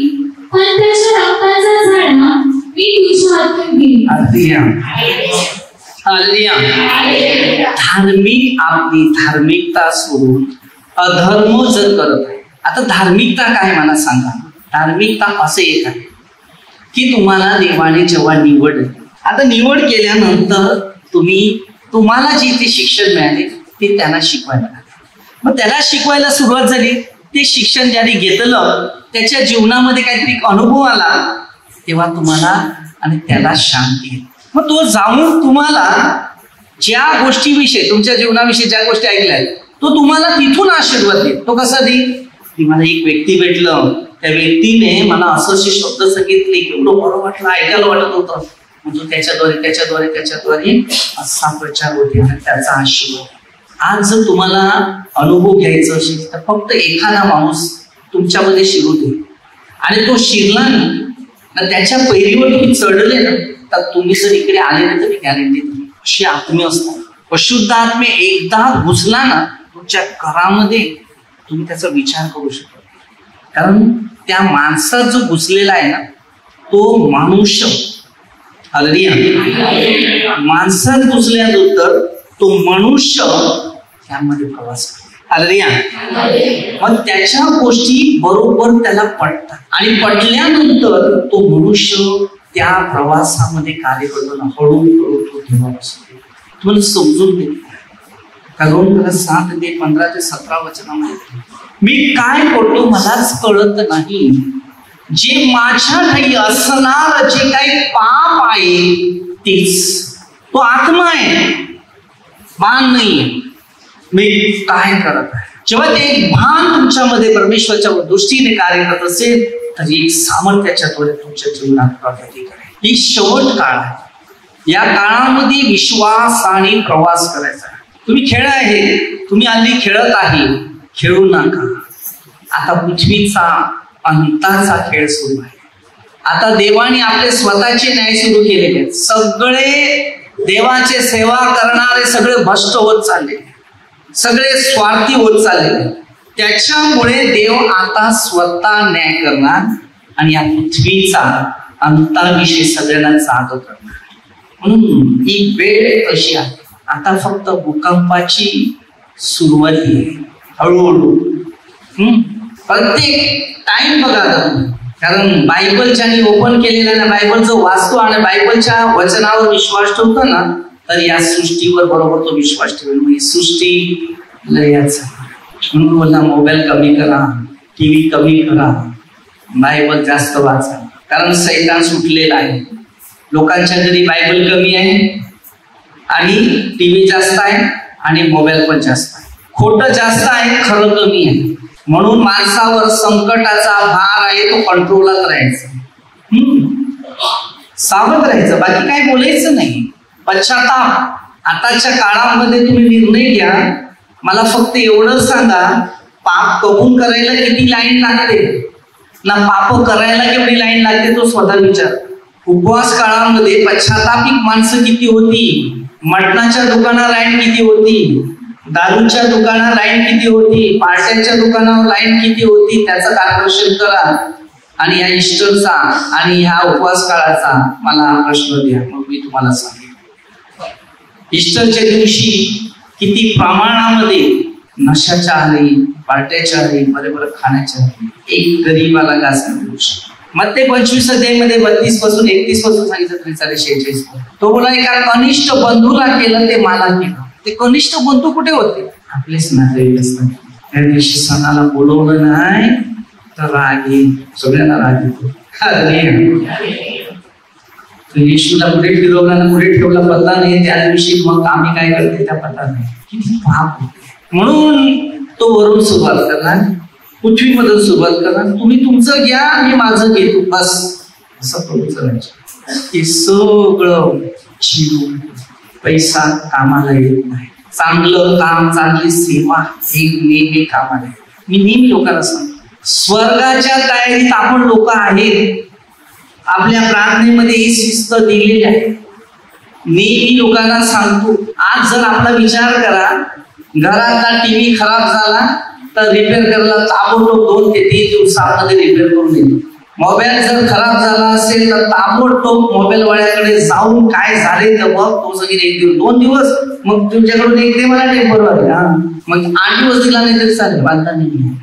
पण त्याच्या रक्ताचा झाडा मी तुझ्या हातून घेईन. धार्मिक आपली धार्मिकता सोडून अधर्म जर करत आहे. आता धार्मिकता काय मला सांगा? धार्मिकता असं एक आहे की तुम्हाला देवाने जेव्हा निवड, आता निवड केल्यानंतर तुम्हाला जे ते शिक्षण मिळाले ते त्यांना शिकवायला लागले. मग त्याला शिकवायला सुरुवात झाली. ते शिक्षण ज्याने घेतलं त्याच्या जीवनामध्ये काहीतरी अनुभव आला, तेव्हा तुम्हाला आणि त्याला शांती. मग तो जाऊन तुम्हाला ज्या गोष्टीविषयी, तुमच्या जीवनाविषयी ज्या गोष्टी ऐकल्या तो तुम्हाला तिथून आशीर्वाद देईल. तो कसा देईल? की मला एक व्यक्ती भेटलं, त्या व्यक्तीने मला असे शब्द सांगितले, एवढं बरं वाटलं, ऐकायला वाटत होतं, मग तो त्याच्याद्वारे असा प्रचार होते आणि त्याचा आशीर्वाद. आज जर तुम्हाला अनुभव घ्यायचा असेल तर फक्त एखादा माणूस तुमच्यामध्ये शिरू दे आणि तो शिरला ना त्याच्या पैरीवर तुम्ही चढले ना तर तुम्ही जर इकडे आले ना तर मी गॅरंटी देतो अशी आत्मे असतात. अशुद्ध आत्मे एकदा घुसला ना तुमच्या घरामध्ये तुम्ही त्याचा विचार करू शकता. कारण त्या माणसात जो घुसलेला आहे ना तो मनुष्य माणसात घुसल्यानंतर तो मनुष्य त्यामध्ये प्रवास करतो. मग त्याच्या गोष्टी बरोबर त्याला पटतात आणि पटल्यानंतर तो मनुष्य त्या प्रवासामध्ये कार्य करतो ना हळूहळू तो तेव्हा असतो. तुम्हाला समजून दे कारण 7 ते 17 वचनामध्ये मी काय करतो मलाच कळत नाही. जे माझ्या ठाई असणार जे काही पाप आहे तेच तो आत्मा आहे भान नाहीये. मी काय करत आहे जेव्हा ते भान तुमच्यामध्ये परमेश्वराच्या दृष्टीने कार्य करत असेल तर एक सामर्थ्याच्या द्वारे तुमच्या जीवनात प्रगती करेल. ही शेवट काळ आहे. या काळामध्ये विश्वास आणि प्रवास करायचा. तुम्ही खेळ आहे तुम्ही हल्ली खेळत आहे खेळू नका. आता पृथ्वीचा अंताचा खेळ सुरू आहे. आता देवाने आपले स्वतःचे न्याय सुरू केलेले आहेत. सगळे देवाचे सेवा करणारे सगळे भ्रष्ट होत चालले सगळे स्वार्थी होत चालले. त्याच्यामुळे देव आता स्वतः न्याय करणार आणि या पृथ्वीचा अंताविषयी सगळ्यांना जाग करणार. म्हणून ही वेळ अशी आहे. आता फक्त भूकंपाची सुरुवात आहे हळूहळू. प्रत्येक टाइम बघा कारण बायबलच्या ओपन केलेलं ना बायबल जो वाचतो आणि बायबलच्या वचनावर विश्वास ठेवतो ना तर या सृष्टीवर बरोबर तो विश्वास ठेवेल. म्हणजे सृष्टी लयाचा म्हणून बोलला मोबाईल कमी करा टीव्ही कमी करा बायबल जास्त वाचा. कारण सैतान सुटलेला आहे. लोकांच्या घरी बायबल कमी आहे आणि टीव्ही जास्त आहे आणि मोबाईल पण जास्त आहे. खोटं जास्त आहे खरं कमी आहे. म्हणून माणसावर संकटाचा भार आहे तो कंट्रोलात राहायचा सावध राहायचं बाकी काय बोलायचं नाही. पश्चाताप आताच्या काळामध्ये तुम्ही निर्णय घ्या. मला फक्त एवढं सांगा पाप कबूल करायला किती लाईन लागते ना पाप करायला केवढी लाईन लागते तो स्वतः विचार. उपवास काळामध्ये पश्चातापिक माणसं किती होती. मटणाच्या दुकानात लाईन किती होती. दारूच्या दुकानात लाईन किती होती. पार्ट्यांच्या दुकानावर लाईन किती होती. त्याचं आकर्षण करा आणि या ईस्टरचा आणि ह्या उपवास काळाचा मला प्रश्न द्या मग मी तुम्हाला सांगेन. ईस्टरच्या दिवशी किती प्रमाणामध्ये नशाच्या आली पार्ट्याच्या आली बरे खाण्याच्या आली. एक गरीबाला घास मिळू शकतो. मग ते 25 अध्यायामध्ये 32 पासून 31 पासून सांगितलं तरी चालेल 46. तो बोला एका कनिष्ठ बंधूला केलं ते मला केलं. ते कनिष्ठ बंधू कुठे होते आपलेच नातेवाईक असतात. त्या दिवशी सणाला बोलवलं नाही तर राग येईल सगळ्यांना राग येतो. येशूला कुठे फिरवला ना कुठे ठेवला पत्ता नाही. त्या दिवशी मग आम्ही काय करते त्या पत्ता नाही. किती पाप होते. म्हणून तो वरून सुरुवात करणार पृथ्वीमधून सुरुवात करणार. तुम्ही तुमचं घ्या मी माझं घेतो बस असं प्रभूचं. हे सगळं जीव पैसा कामाला येत नाही. चांगलं काम चांगली सेवा हे नेहमी कामाला येत. मी नेहमी लोकांना सांगतो स्वर्गाच्या तयारीत आपण लोक आहेत. आपल्या प्रार्थनेमध्ये ही शिस्त दिलेली आहे. नेहमी लोकांना सांगतो आज जर आपला विचार करा घरातला टीव्ही खराब झाला तर रिपेअर करायला ताबडतोब 2 ते 3 दिवसामध्ये रिपेअर करून देतो. मोबाईल जर खराब झाला असेल तर ताबडतोब मोबाईल वाल्याकडे जाऊन काय झाले तर बघ तो सगळे 1 दिवस 2 दिवस मग तुमच्याकडून एक दे मला टेम्परवारी मग 8 दिवस दिला नाही तरी चालेल बांधता नाही.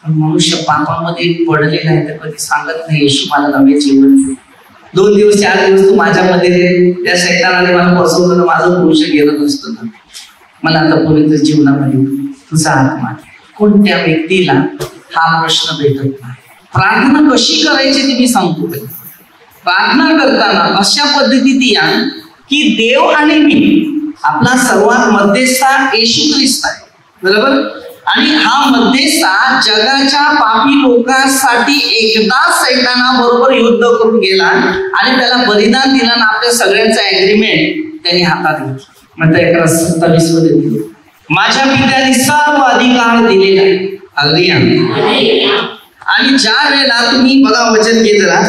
मनुष्य पापामध्ये पडलेला आहे तर कधी सांगत नाही येशू मला नवे जीवन 2 दिवस 4 दिवस तू माझ्यामध्ये त्या शैतानाने मला फसवलं तर माझं पुरुष गेलं नसतं ना. मला आता पवित्र जीवनामध्ये तुझा आत्मा कोणत्या व्यक्तीला हा प्रश्न भेटत नाही. प्रार्थना कशी करायची ती मी सांगतो. प्रार्थना करताना अशा पद्धतीत या की देव आणि मी आपला सर्वात मध्यस्थ येशू ख्रिस्त आहे बरोबर. आणि हा मध्यस्था जगाच्या पापी लोकांसाठी एकदा सैतानाबरोबर युद्ध करून गेला आणि त्याला बलिदान दिला आणि आपल्या सगळ्यांचा एग्रीमेंट त्यांनी हातात घेतला. मग 11:27 मध्ये दिलं, माझ्या पित्याने सर्व अधिकार दिलेला आहे. हालेलुया. आणि ज्या वेळेला तुम्ही बघा वचन घेत जरा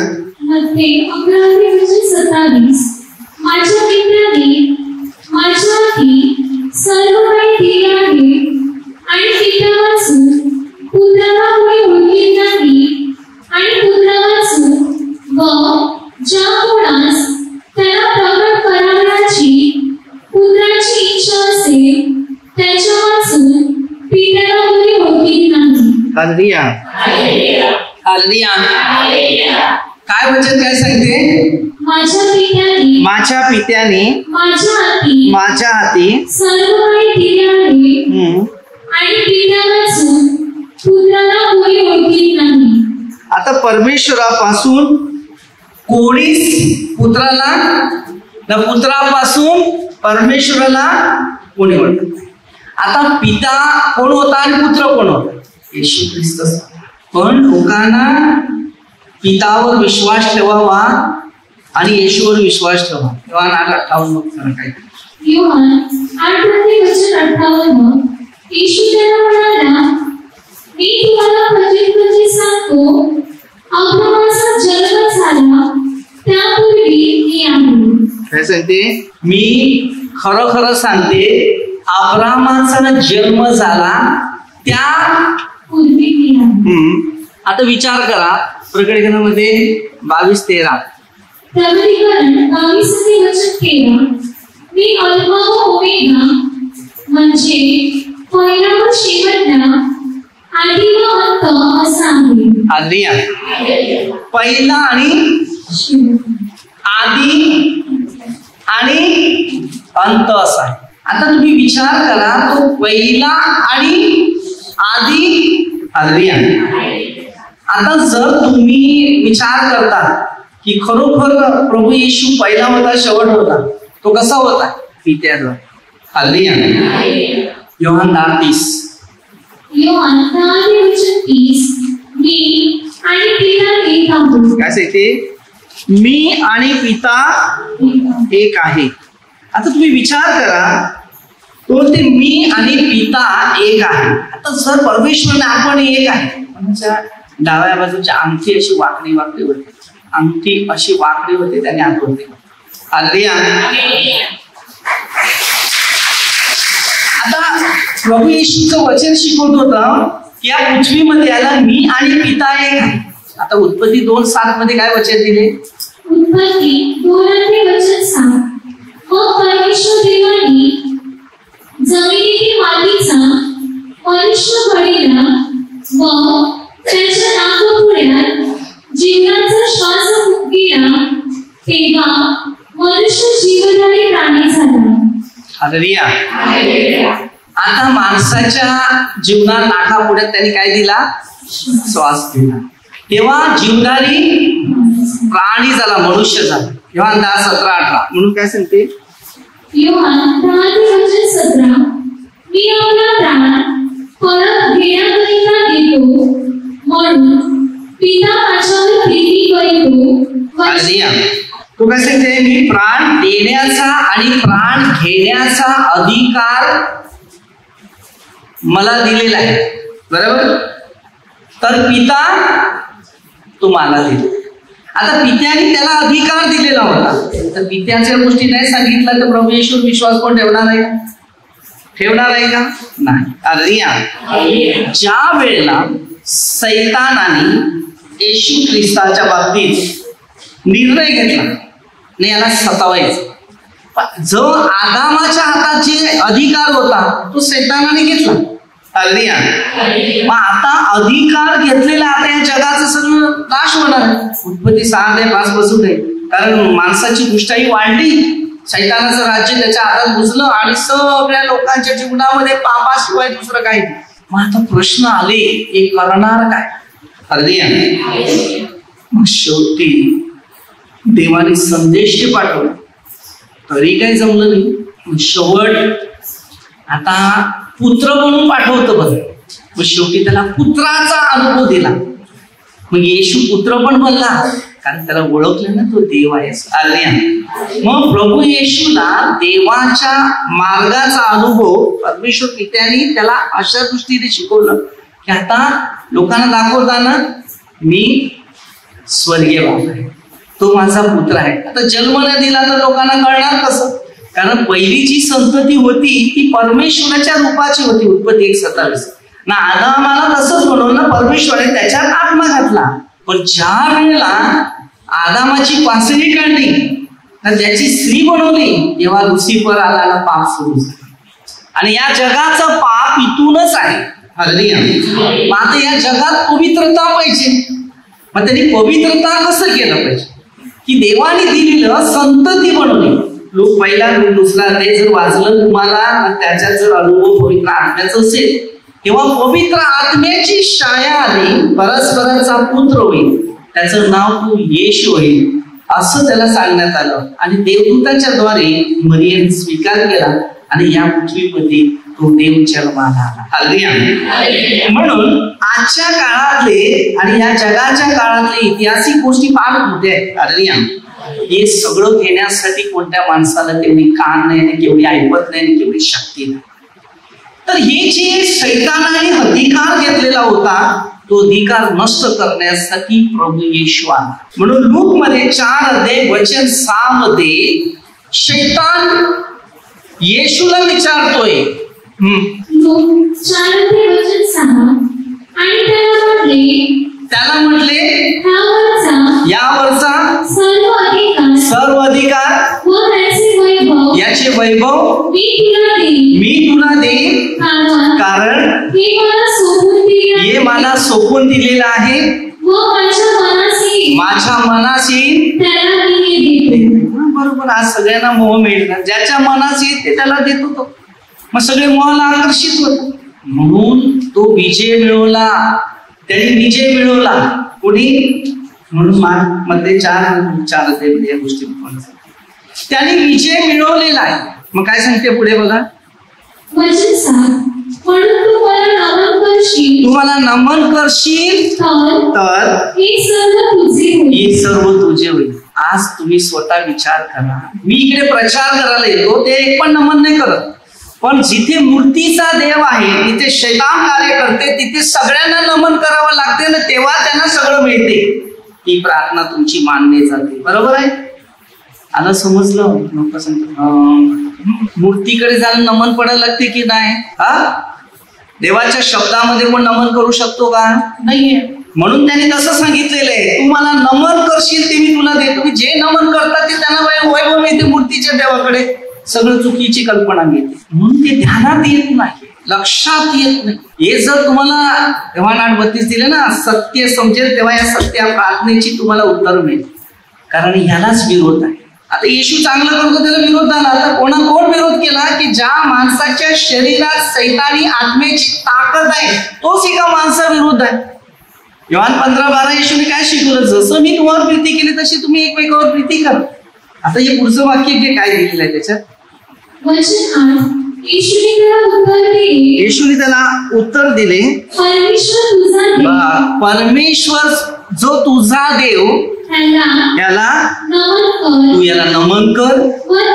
मध्ये 11:27 माझ्या पित्याने माझ्या हाती सर्व काही दिले आहे आणि पिता वाचून पुत्राला कोणी ओळखीत नाही आणि पुत्रा वाचून व ज्या कोणास त्याला प्रकट करावयाची पुत्राची इच्छा असेल त्याच्या वाचून पित्याला कोणी ओळखीत नाही. हालेलुया. हालेलुया. काय वचन काय सांगते? माझ्या पित्याने माझ्या हाती सर्व काही दिले आहे आणि पिता वाचून पुत्राला कोणी ओळखीत नाही. आता परमेश्वरापासून कोणीच पुत्राला न पुत्रापासून परमेश्वराला कोणी ओळखत नाही. आता पिता कोण होता आणि पुत्र कोण होता? येशू ख्रिस्त. पण लोकांना पितावर विश्वास ठेवावा आणि येशूवर विश्वास ठेवा. योहान 8:58 काय? योहान 8:58 येशू त्यांना म्हणाला, मी तुम्हाला खचित सांगतो, अब्रामाचा जन्म झाला त्यापूर्वी मी आहे. काय सांगते? मी खरं सांगते, अब्रामाचा जन्म झाला त्या पूर्वी मी आहे. आता विचार करा, प्रकटीकरणामध्ये 22:13 प्रकटीकरण 22 वचन केलं, मी अल्फा व ओमेगा म्हणजे पहिला व शेवटला, आदी व अंत असा आहे. हालेलुया. पहिला आणि आदी आणि अंत असा आहे. आता तुम्ही विचार करा, तो पहिला आणि आदी. हालेलुया. आता जर तुम्ही विचार करता की खरोखर प्रभू येशू पहिला होता शेवट होता, तो कसा होता? पित्याद्वारे. हालेलुया. योहान 10:30 योहान 10:30 मी आणि पिता एक आहोत. काय सांगते? मी आणि पिता एक आहे. आता तुम्ही विचार करा, तो ते मी आणि पिता एक आहे. आता जर परमेश्वराने आपण एक आहे, आमच्या डाव्या बाजूच्या अंगठी अशी वाकडी होती, अंगठी अशी वाकडी होते, त्याने आठवते. हालेलुया. आता प्रभू येशूचं वचन शिकवत होतं की या पृथ्वीमध्ये याला मी आणि पिता एक आहे. आता उत्पत्ती 2:7 मध्ये काय वचन दिले? उत्पत्ती 2 वचन सांग, मग परमेश्वर देवाने जमिनीतील मातीचा मनुष्य घडविला व त्याच्या नाकापुढ्यात जीवनाचा श्वास फुंकला, तेव्हा मनुष्य जीवधारी प्राणी झाला. हालेलुया. आता माणसाच्या जीवनात नाकापुढ्यात त्यांनी काय दिला? श्वास दिला, तेव्हा जीवधारी प्राणी झाला, मनुष्य झाला. योहान 10:17-18 म्हणून काय सांगते? योहान 10:17 मी आपला प्राण परत घेण्याकरिता देतो, म्हणून पिता माझ्यावर प्रीती करीतो. हालेलुया. तो काय सांगते? मी प्राण देण्याचा आणि प्राण घेण्याचा अधिकार मला दिलेला आहे. बरोबर? तर पिता तुम्हाला दिले. आता पित्याने त्याला अधिकार दिलेला होता, तर पित्याच्या गोष्टी नाही सांगितलं तर प्रभू येशूवर विश्वास कोण ठेवणार आहे? ठेवणार आहे का? नाही. हालेलुया. ज्या वेळेला सैतानाने येशू ख्रिस्ताच्या बाबतीत निर्णय घेतला नाही याला सतावायचं, जो आदामाच्या हातात जे अधिकार होता तो सैतानाने घेतला. हालेलुया. मग आता अधिकार घेतलेला आता या जगाचं सगळं नाश होणार. उत्पत्ती 6:5 पासून आहे, कारण माणसाची दुष्टाई वाढली, सैतानाचं राज्य त्याच्या हातात घुसलं आणि सगळ्या लोकांच्या जीवनामध्ये पापाशिवाय दुसरं काही. मग आता प्रश्न आले, हे करणार काय? हालेलुया. मग शेवटी देवाने संदेश पाठवला, तरी काही जमलं नाही. शेवट आता पुत्र म्हणून पाठवतं. बघ मग शेवटी त्याला पुत्राचा अनुभव दिला. मग येशू पुत्र पण बनला, कारण त्याला ओळखलं ना तो देव आहे. मग प्रभू येशूला देवाच्या मार्गाचा अनुभव परमेश्वर पित्याने त्याला अशा दृष्टीने शिकवलं की आता लोकांना दाखवताना मी स्वर्गीय बाप आहे, तो माझा पुत्र आहे. आता जन्म न दिला तर लोकांना कळणार कसं? कारण पहिली जी संतती होती ती परमेश्वराच्या रूपाची होती. उत्पत्ती 1:27 ना आदामाला तसंच बनवलं ना परमेश्वराने, त्याच्यात आत्मा घातला. पण ज्या वेळेला आदामाची पासणी काढली तर त्याची स्त्री बनवली, तेव्हा लुसिफर आला ना पाप सुरू झाला. आणि या जगाचं पाप इथूनच आहे. आता या जगात पवित्रता पाहिजे. मग त्यांनी पवित्रता कसं केलं पाहिजे की देवाने दिलेलं संतती बनवली. लोक पहिला दुसरा ते जर वाचलं तुम्हाला, त्याच्यात जर अनुभव पवित्र आत्म्याचा असेल तेव्हा पवित्र आत्म्याची छाया आली, परस्परांचा पुत्र होईल, त्याचं नाव तू येशू होईल असं त्याला सांगण्यात आलं. आणि देवदूताच्या द्वारे मरियेने स्वीकार केला आणि या पृथ्वीमध्ये तो देव जन्माला आला. म्हणून आजच्या काळातले आणि या जगाच्या काळातले ऐतिहासिक गोष्टी फार मोठ्या आहेत. हे सगळं घेण्यासाठी कोणत्या माणसाला तेवढी कान नाही, केवढी ऐपत नाही, केवढी शक्ती नाही. तर हे जे शैतानाने अधिकार घेतलेला होता तो अधिकार नष्ट करण्यासाठी प्रभू येशू आला. म्हणून लूक मध्ये 4:6 मध्ये शैतान येशूला विचारतोय, लूक 4:6 आणि त्याला म्हटले यावरचा सर्व अधिकार याचे वैभव मी तुला देईन, कारण हे मला सोपून दिलेलं आहे, माझ्या मनाशी. बरोबर, आज सगळ्यांना मोह मिळणार, ज्याच्या मनाशी ते त्याला देत होतो. मग सगळे मोहाला आकर्षित होत, म्हणून तो विजय मिळवला. त्यांनी विजय मिळवला कोणी? म्हणून मध्ये 4 या गोष्टी त्यांनी विजय मिळवलेला आहे. मग काय सांगते पुढे बघा, तुम्हाला नमन करशील तर हे सर्व तुझे होईल. आज तुम्ही स्वतः विचार करा, मी इकडे प्रचार करायला येतो, ते एक पण नमन नाही करत, पण जिथे मूर्तीचा देव आहे तिथे शैतान कार्य करते, तिथे सगळ्यांना नमन करावं लागते ना, तेव्हा त्यांना सगळं मिळते. ही प्रार्थना तुमची मानली जाते. बरोबर आहे? आलं समजलं? लोक सांगतात मूर्तीकडे जाणं नमन पडायला लागते की नाही? देवाच्या शब्दामध्ये पण नमन करू शकतो का? नाहीये. म्हणून त्यांनी तसं सांगितलेलं आहे, तू मला नमन करशील ते मी तुला देतो. जे नमन करतात ते त्यांना वैभव मिळते मूर्तीच्या देवाकडे. सगळं चुकीची कल्पना मिळते, म्हणून ते ध्यानात येत नाही, लक्षात येत नाही. हे जर तुम्हाला तेव्हा 8:32 दिले ना, सत्य समजेल तेव्हा या सत्य प्रार्थनेची तुम्हाला उत्तर मिळेल. कारण ह्यालाच विरोध आहे. आता येशू चांगलं करतो त्याला विरोध झाला, तर कोण विरोध केला की ज्या माणसाच्या शरीरात सैतानी आत्म्याची ताकद आहे तोच एका माणसाविरुद्ध आहे. योहान 15:12 येशूने काय शिकवलं, जसं मी तुम्हाला प्रीती केली तशी तुम्ही एकमेकावर प्रीती करा. आता हे पुढचं वाक्य काय दिलेलं आहे त्याच्यात? येशूने त्याला उत्तर दिले, परमेश्वर जो तुझा देव याला तू याला नमन कर,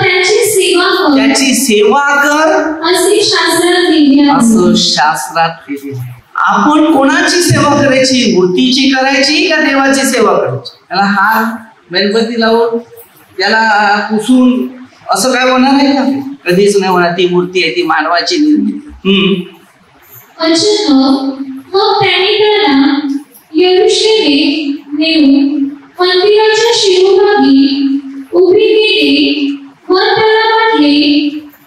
त्याची सेवा कर असं शास्त्रात लिहिलेलं आहे. आपण कोणाची सेवा करायची? मूर्तीची करायची का देवाची सेवा करायची? त्याला हार मेणबत्ती लावून त्याला पुसून असं काय होणार नाही का? कधीच नाही होणार. ती मूर्ती आहे ती मानवाची निर्मिती. मंदिराच्या शिरोभागी उभी केली व त्याला म्हटले,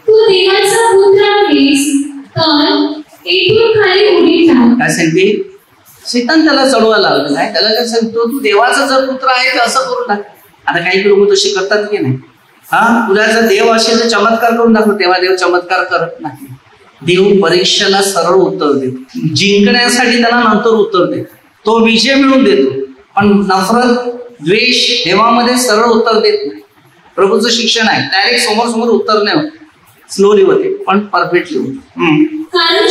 तू देवाचा पुत्र आहेस तर इथून खाली उडी टाक. काय सांगते? शैतान त्याला चढवायला लागलेला आहे. त्याला काय सांगतो, तू देवाचा जर पुत्र आहे तर असं करून टाक. आता काही लोक तसे करतात की नाही? तुला जर देव असेल तर चमत्कार करून दाखव. तेव्हा देव चमत्कार करत नाही. देव परीक्षेला सरळ उत्तर देतो, जिंकण्यासाठी त्याला नंतर उत्तर देतो, तो विजय मिळवून देतो. पण नफरत द्वेष देवामध्ये सरळ उत्तर देत नाही. प्रभूचं शिक्षण आहे, डायरेक्ट समोर उत्तर नाही होत. स्लोली होते पण परफेक्टली होते. कारण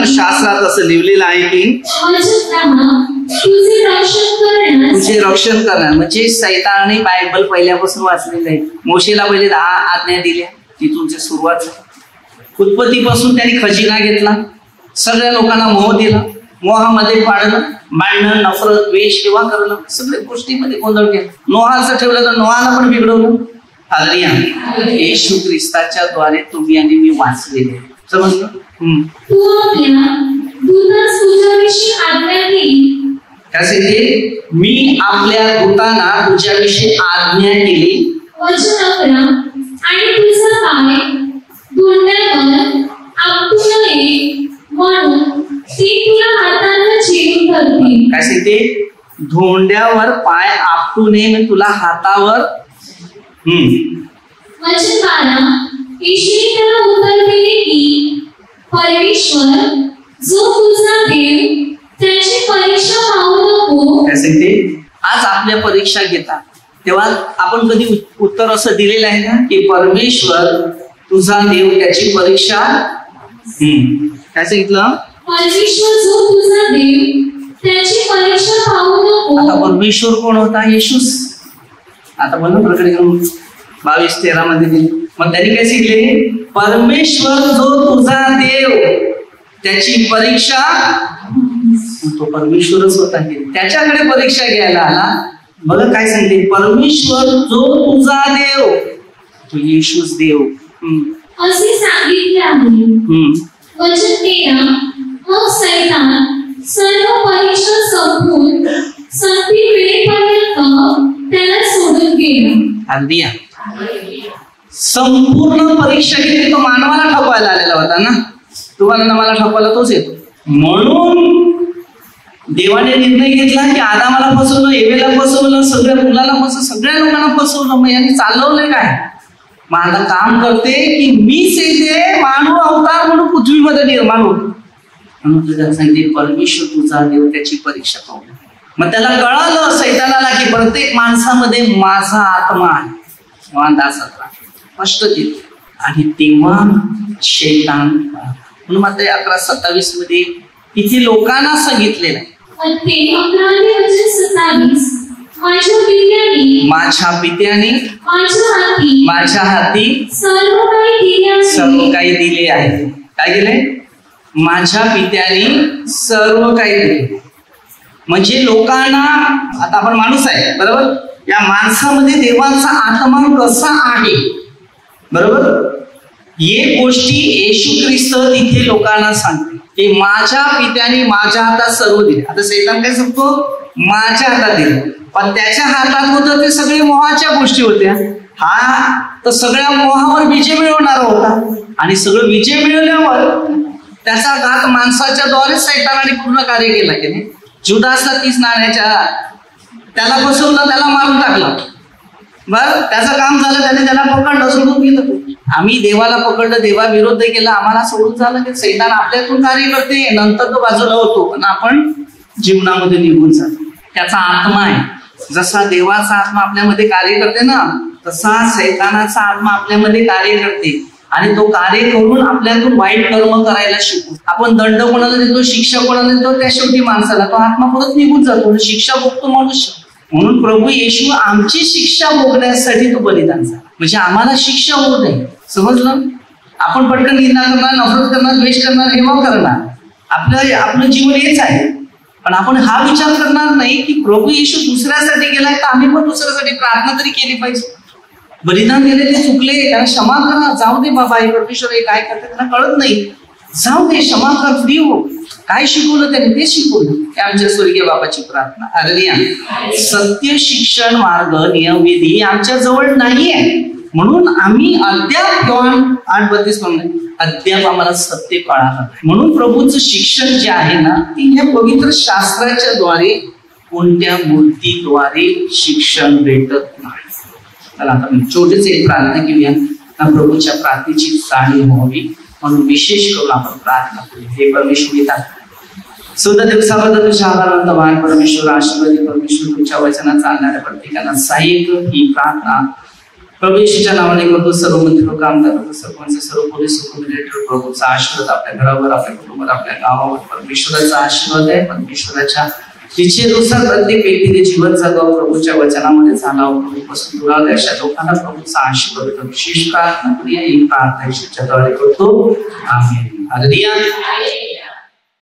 शास्त्रात असं लिहिलेलं आहे की तुझे रक्षण करणार. म्हणजे सैतानाने बायबल पहिल्यापासून वाचलेलं आहे. मोशेला पहिले 10 आज्ञा दिल्या, तिथून सुरुवात. उत्पत्तीपासून त्यांनी खजिना घेतला, सगळ्या लोकांना मोह दिला, मोहामध्ये पाडलं, भांडण, नफरत, द्वेष किंवा करणं, सगळ्या गोष्टीमध्ये गोंधळ केला. नोहाचं ठेवलं तर नोहाला पण बिघडवलं. हालेलुया. येशू ख्रिस्ताच्या द्वारे तुम्ही आणि मी वाचलेले. समजलं? मी आपल्या दूतांना तुझ्याविषयी आज्ञा केली आणि तुझा पाय धोंड्यावर आपटू नये म्हणून ती तुला हाताने छेडून धरतील. काय सांगते? धोंड्यावर पाय आपटू नये म्हणजे तुला हातावर. वचन 12. येशूने त्याला उत्तर दिले की परमेश्वर जो तुझा देव त्याची परीक्षा पाहू नको. काय सांगते? आज आपल्या परीक्षा घेतात तेव्हा आपण कधी उत्तर असं दिलेलं आहे ना की परमेश्वर तुझा देव त्याची परीक्षा. काय सांगितलं? परमेश्वर जो तुझा देव त्याची परीक्षा पाहू नको. आता परमेश्वर कोण होता? येशूच. आता बोल प्रकटीकरण 22:13 मध्ये दिली. मग त्यांनी काय शिकले? परमेश्वर जो तुझा देव त्याची परीक्षा. तो परमेश्वरच होता की त्याच्याकडे परीक्षा घ्यायला आला. बघा काय सांगते? परमेश्वर जो तुझा देव, तो येशूच देव असे सांगितले आहे. वचन 13. मग सैतान सर्व परीक्षा संपून संपती वेळेपर्यंत त्याला सोडून गेला. अगदी संपूर्ण परीक्षा घेतली. तो मानवाला ठपवायला आलेला होता ना. तुम्हाला मला ठपवायला तोच येतो. म्हणून देवाने निर्णय घेतला की आदामाला फसवलं, एवेला फसवलं, सगळ्या मुलाला फसवलं, सगळ्या लोकांना फसवलं. मग यांनी चालवलंय काय? मग आता काम करते की मीच येते मानव अवतार म्हणून पृथ्वीमध्ये निर्माण होतो. म्हणून तुझ्या सांगितले परमेश्वर तुझा देव त्याची परीक्षा पाहू. मग त्याला कळालं सैतानाला की प्रत्येक माणसामध्ये माझा आत्मा आहे. 17 स्पष्ट दिले. आणि तेव्हा शैतान म्हणून मात्र 11:27 मध्ये तिथे लोकांना सांगितलेलं आहे. माझ्या पित्याने माझ्या हाती सर्व काही दिले आहे. काय दिले? माझ्या पित्याने सर्व काही दिले. म्हणजे लोकांना, आता आपण माणूस आहे बरोबर, या माणसामध्ये देवाचा आत्मा कसा आहे बरोबर, ये गोष्टी येशू ख्रिस्त तिथे लोकांना सांगते की माझ्या पित्याने माझ्या हातात सर्व दिले. आता सैतान काय सांगतो? माझ्या हातात दिले. पण त्याच्या हातात होतं ते सगळे मोहाच्या गोष्टी होत्या. हा तर सगळ्या मोहावर विजय मिळवणारा होता. आणि सगळं विजय मिळवल्यावर त्याचा घात माणसाच्या द्वारे सैतानाने पूर्ण कार्य केला की नाही. जुदासला 30 नाण्याच्या त्याला फसवलं, त्याला मारून टाकलं. बर त्याचं काम झालं, त्याला पकडलं, सोडून गेलं. आम्ही देवाला पकडलं, देवा विरोध केला, आम्हाला सोडून झालं की सैतान आपल्यातून कार्य करते. नंतर तो बाजूला होतो पण आपण जीवनामध्ये निघून जातो. त्याचा आत्मा आहे. जसा देवाचा आत्मा आपल्यामध्ये कार्य करते ना, तसा सैतानाचा आत्मा आपल्यामध्ये कार्य करते. आणि तो कार्य करून आपल्यातून वाईट कर्म करायला शिकू. आपण दंड कोणाला देतो, शिक्षा कोणाला देतो, त्या शेवटी माणसाला तो आत्मा परत निघून जातो. शिक्षा भोगतो मनुष्य. म्हणून प्रभू येशू आमची शिक्षा भोगण्यासाठी तो बलिदान झाला. म्हणजे आम्हाला शिक्षा होऊ नये. समजलं? आपण पटकन निंदा करणार, नफरत करणार, द्वेष करणार, हेवा करणार. आपलं जीवन हेच आहे. पण आपण हा विचार करणार नाही की प्रभू येशू दुसऱ्यासाठी गेलाय तर आम्ही पण दुसऱ्यासाठी प्रार्थना तरी केली पाहिजे. बलिदान दिले ते चुकले, त्यांना क्षमा करा. जाऊ दे बाबा, हे परमेश्वर हे काय करते त्यांना कळत नाही. जाऊ दे, क्षमा कर, फ्री हो. काय शिकवलं त्यांनी ते शिकवलं. आमच्या स्वर्गीय बाबाची प्रार्थना. हालेलुया. सत्य शिक्षण मार्ग नियमविधी आमच्या जवळ नाहीये. म्हणून आम्ही अद्याप 8:32 अद्याप आम्हाला सत्य कळालं. म्हणून प्रभूचं शिक्षण जे आहे ना, ती ह्या पवित्र शास्त्राच्या द्वारे, कोणत्या मूर्तीद्वारे शिक्षण भेटत नाही. चला आता छोटेच एक प्रार्थना घेऊया. प्रभूच्या प्रार्थनेची जाणीव व्हावी म्हणून विशेष करून आपण प्रार्थना करू. हे परमेश्वर येतात सुद्धा दिवसाबद्दल तुझ्या आभार महान परमेश्वर, आशीर्वादी परमेश्वर, तुझ्या वचनात चालणाऱ्या प्रत्येकांना सहाय्य कर. ही प्रार्थना प्रभू येशूच्या नावाने करतो, सर्व मंत्री कामदार, सरपंच, सर्व पोलीस मिलिटरी, प्रभूचा आशीर्वाद आपल्या घरावर, आपल्या कुटुंबावर, आपल्या गावावर परमेश्वराचा आशीर्वाद आहे. परमेश्वराच्या इच्छेनुसार प्रत्येक व्यक्तीने जीवन जगावं, प्रभूच्या वचनामध्ये चालावं, प्रभूपासून दूर राहावे अशा लोकांना प्रभूचा आशीर्वाद देतो. विशेष प्रार्थना करूया, ही प्रार्थना येशूच्या द्वारे करतो. आमेन. हालेलुया.